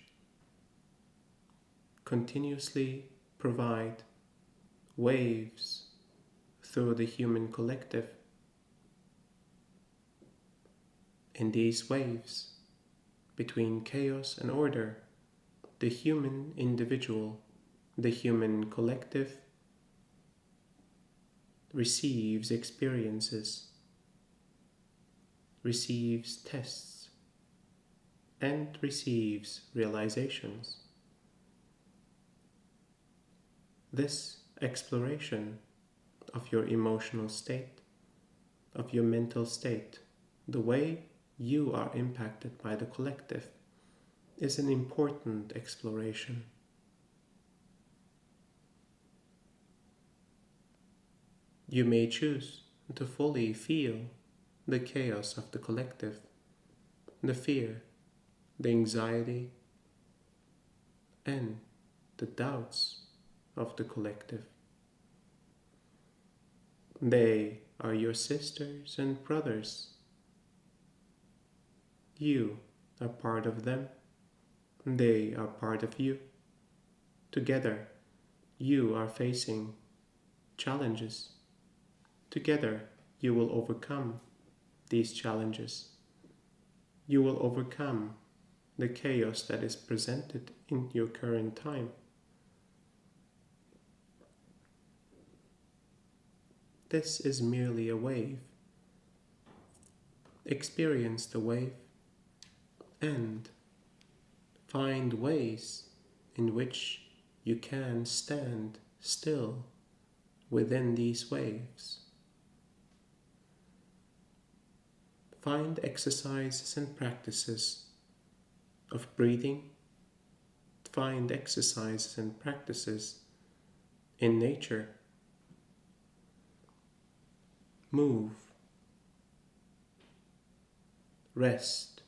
continuously provide waves through the human collective. In these waves, between chaos and order, the human individual, the human collective, receives experiences, receives tests, and receives realizations. This exploration of your emotional state, of your mental state, the way you are impacted by the collective, is an important exploration. You may choose to fully feel the chaos of the collective, the fear, the anxiety, and the doubts of the collective. They are your sisters and brothers. You are part of them. They are part of you. Together, you are facing challenges. Together, you will overcome these challenges. You will overcome the chaos that is presented in your current time. This is merely a wave. Experience the wave and find ways in which you can stand still within these waves. Find exercises and practices of breathing. Find exercises and practices in nature. Move. Rest.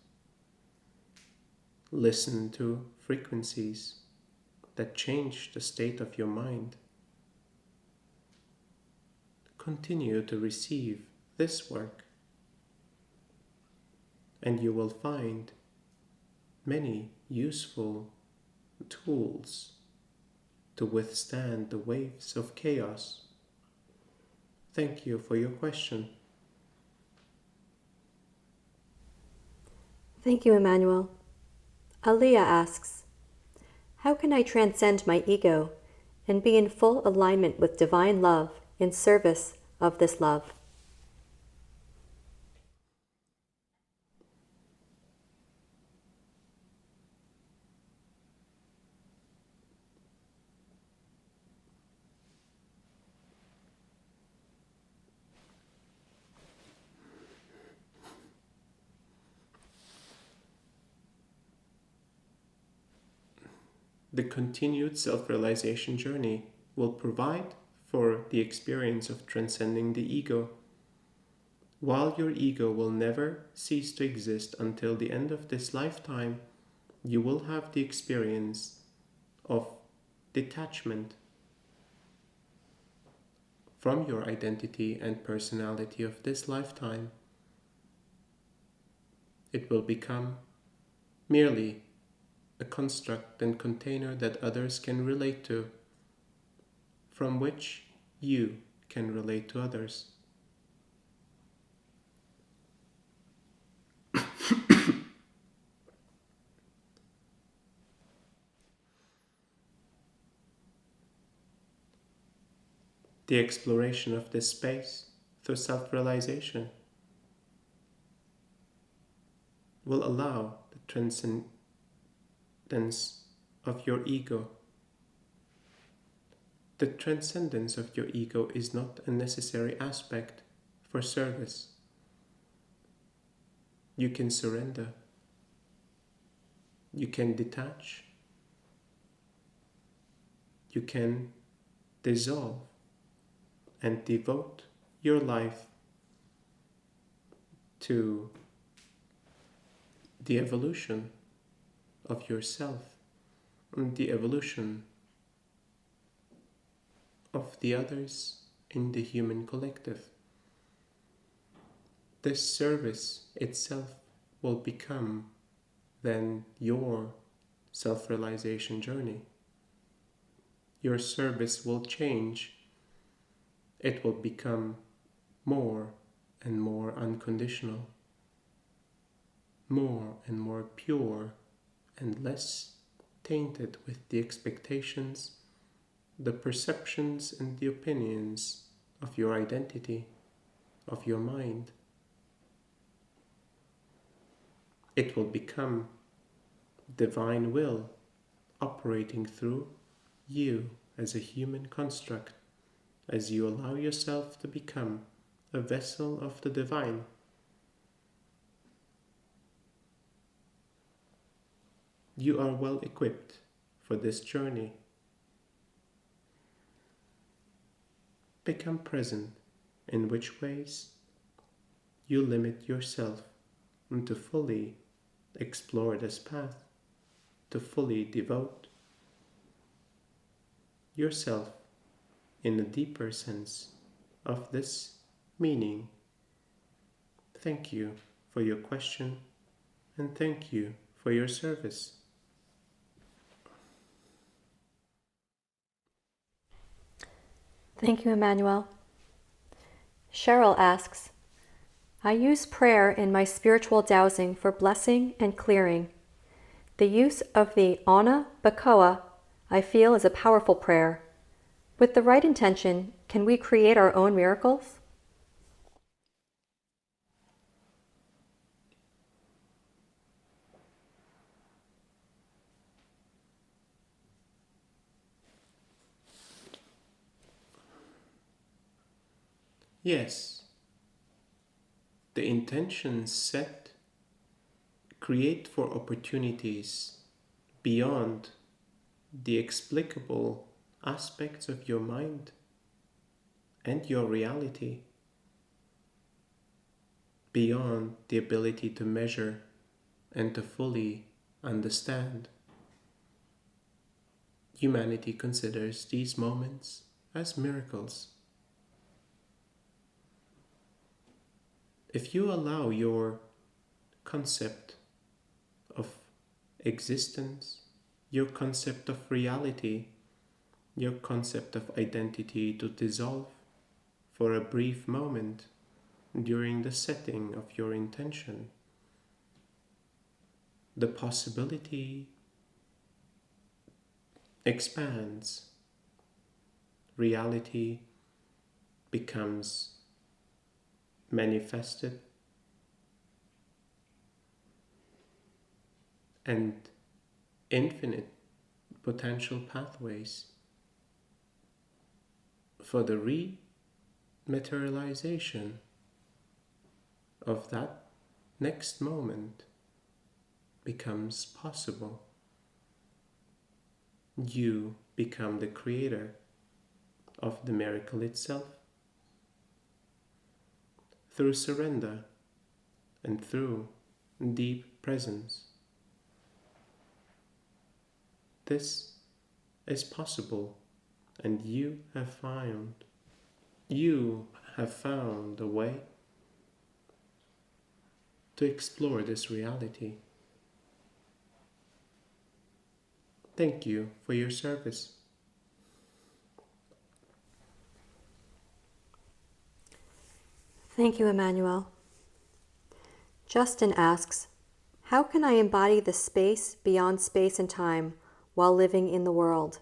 Listen to frequencies that change the state of your mind. Continue to receive this work, and you will find many useful tools to withstand the waves of chaos. Thank you for your question. Thank you, Emmanuel. Aliyah asks, how can I transcend my ego and be in full alignment with divine love in service of this love? The continued self-realization journey will provide for the experience of transcending the ego. While your ego will never cease to exist until the end of this lifetime, you will have the experience of detachment from your identity and personality of this lifetime. It will become merely a construct and container that others can relate to, from which you can relate to others. The exploration of this space through self-realization will allow the transcendence of your ego. The transcendence of your ego is not a necessary aspect for service. You can surrender. You can detach. You can dissolve and devote your life to the evolution of yourself and the evolution of the others in the human collective. This service itself will become then your self-realization journey. Your service will change. It will become more and more unconditional, more and more pure, and less tainted with the expectations, the perceptions, and the opinions of your identity, of your mind. It will become divine will operating through you as a human construct, as you allow yourself to become a vessel of the divine. You are well equipped for this journey. Become present in which ways you limit yourself to fully explore this path, to fully devote yourself in a deeper sense of this meaning, thank you for your question and thank you for your service. Thank you, Emmanuel. Cheryl asks, I use prayer in my spiritual dowsing for blessing and clearing. The use of the Ana Bacoa I feel is a powerful prayer. With the right intention, can we create our own miracles? Yes, the intentions set create for opportunities beyond the explicable aspects of your mind and your reality, beyond the ability to measure and to fully understand. Humanity considers these moments as miracles. If you allow your concept of existence, your concept of reality, your concept of identity to dissolve for a brief moment during the setting of your intention, the possibility expands. Reality becomes manifested, and infinite potential pathways for the rematerialization of that next moment becomes possible. You become the creator of the miracle itself through surrender and through deep presence. This is possible, and you have found a way to explore this reality. Thank you for your service. Thank you, Emmanuel. Justin asks, how can I embody the space beyond space and time while living in the world?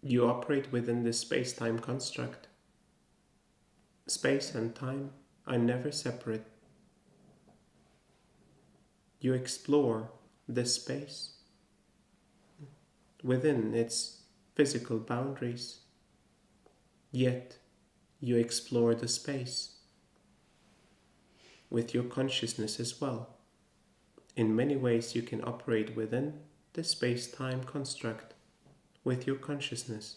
You operate within this space-time construct. Space and time are never separate. You explore this space within its physical boundaries, yet you explore the space with your consciousness as well. In many ways you can operate within the space-time construct with your consciousness.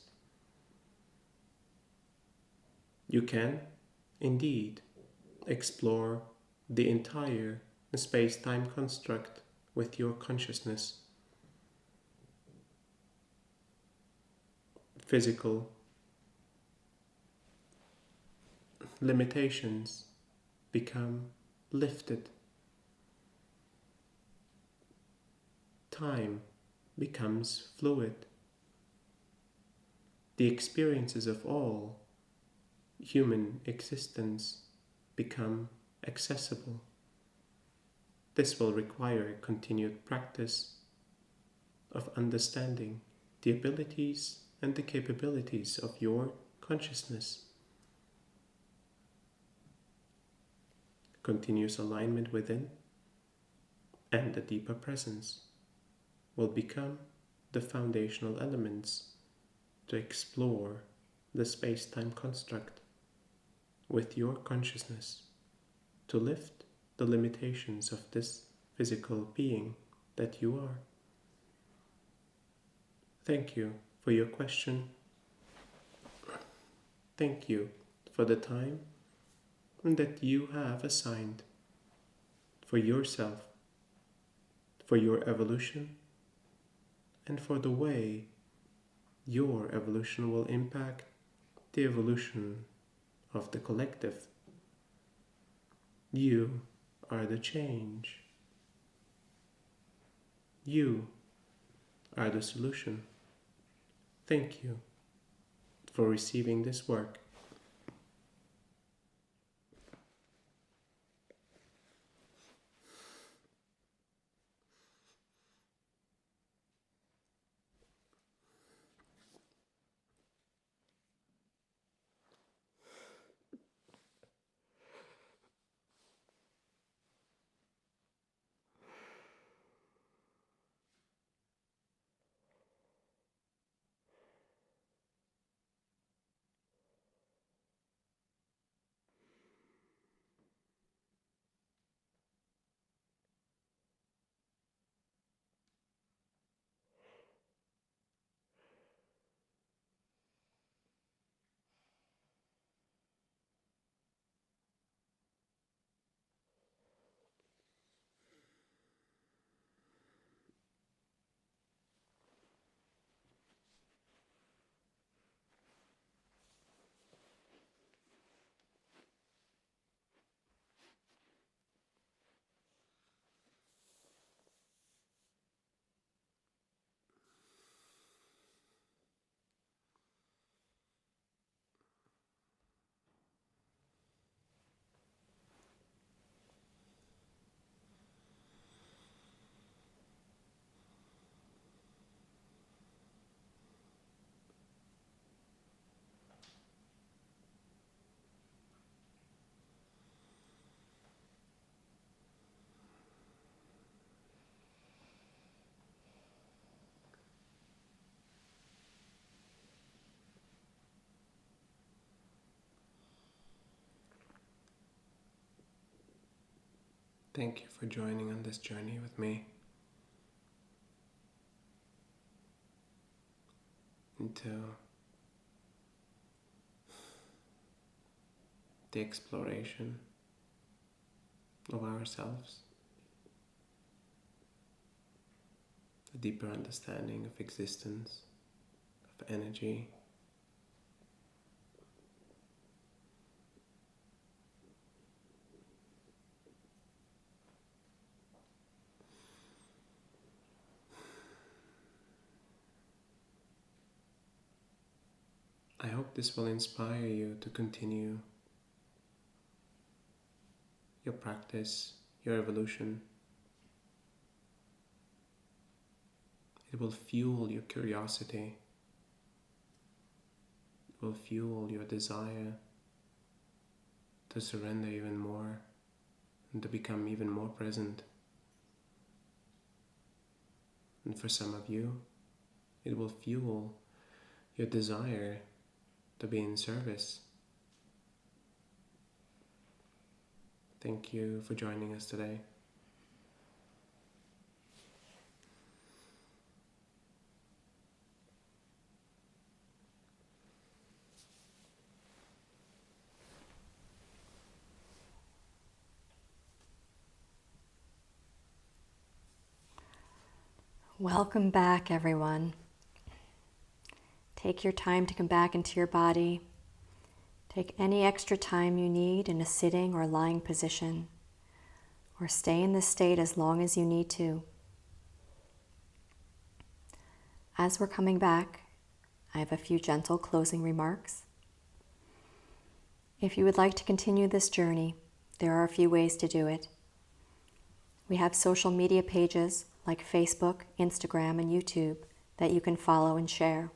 You can, indeed, explore the entire space-time construct with your consciousness. Physical limitations become lifted. Time becomes fluid. The experiences of all human existence become accessible. This will require a continued practice of understanding the abilities and the capabilities of your consciousness. Continuous alignment within and a deeper presence will become the foundational elements to explore the space-time construct with your consciousness, to lift the limitations of this physical being that you are. Thank you for your question. Thank you for the time that you have assigned for yourself, for your evolution, and for the way your evolution will impact the evolution of the collective. You are the change. You are the solution. Thank you for receiving this work. Thank you for joining on this journey with me into the exploration of ourselves, a deeper understanding of existence, of energy, I hope this will inspire you to continue your practice, your evolution. It will fuel your curiosity. It will fuel your desire to surrender even more and to become even more present. And for some of you, it will fuel your desire to be in service. Thank you for joining us today. Welcome back, everyone. Take your time to come back into your body. Take any extra time you need in a sitting or lying position, or stay in this state as long as you need to. As we're coming back, I have a few gentle closing remarks. If you would like to continue this journey, there are a few ways to do it. We have social media pages like Facebook, Instagram, and YouTube that you can follow and share.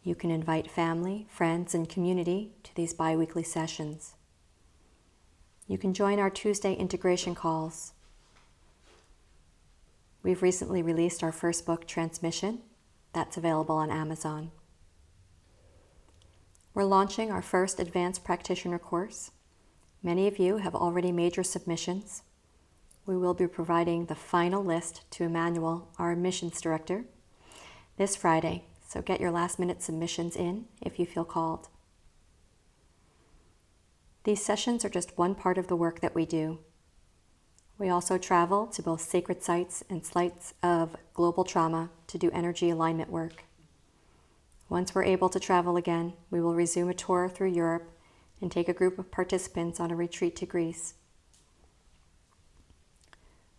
You can invite family, friends, and community to these bi-weekly sessions. You can join our Tuesday integration calls. We've recently released our first book, Transmission. That's available on Amazon. We're launching our first advanced practitioner course. Many of you have already made your submissions. we will be providing the final list to Emmanuel, our admissions director, this Friday. So get your last-minute submissions in if you feel called. These sessions are just one part of the work that we do. We also travel to both sacred sites and sites of global trauma to do energy alignment work. Once we're able to travel again, we will resume a tour through Europe and take a group of participants on a retreat to Greece.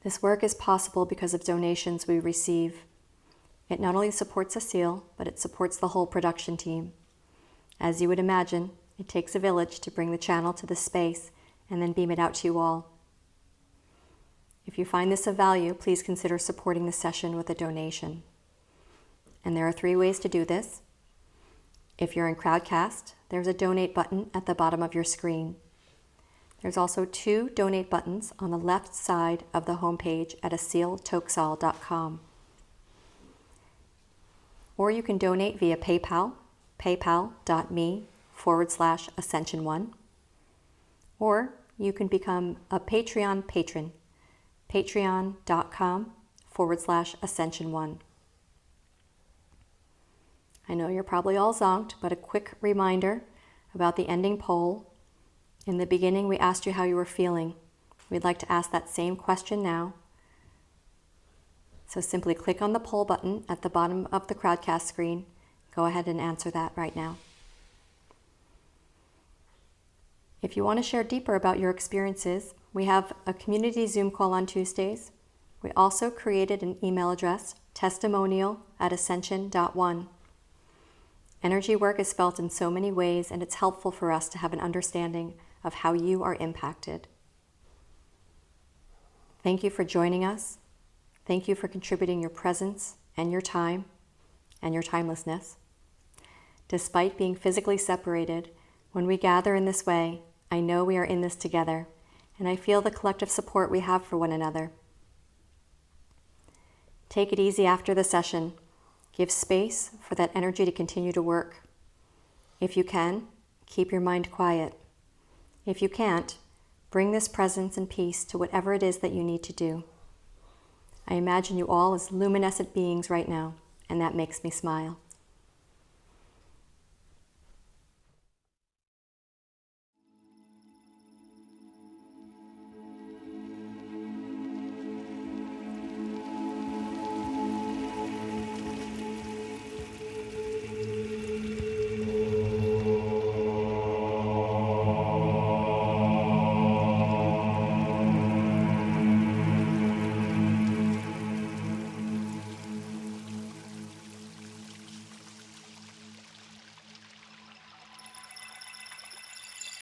This work is possible because of donations we receive. It not only supports Aseel, but it supports the whole production team. As you would imagine, it takes a village to bring the channel to this space and then beam it out to you all. If you find this of value, please consider supporting the session with a donation. And there are 3 ways to do this. If you're in Crowdcast, there's a donate button at the bottom of your screen. There's also 2 donate buttons on the left side of the homepage at aseeltoksal.com. Or you can donate via PayPal, paypal.me/ascension1. Or you can become a Patreon patron, patreon.com/ascension1. I know you're probably all zonked, but a quick reminder about the ending poll. In the beginning, we asked you how you were feeling. We'd like to ask that same question now. So simply click on the poll button at the bottom of the Crowdcast screen. Go ahead and answer that right now. If you want to share deeper about your experiences, we have a community Zoom call on Tuesdays. We also created an email address, testimonial@ascension.one. Energy work is felt in so many ways, and it's helpful for us to have an understanding of how you are impacted. Thank you for joining us. Thank you for contributing your presence and your time and your timelessness. Despite being physically separated, when we gather in this way, I know we are in this together, and I feel the collective support we have for one another. Take it easy after the session. Give space for that energy to continue to work. If you can, keep your mind quiet. If you can't, bring this presence and peace to whatever it is that you need to do. I imagine you all as luminescent beings right now, and that makes me smile.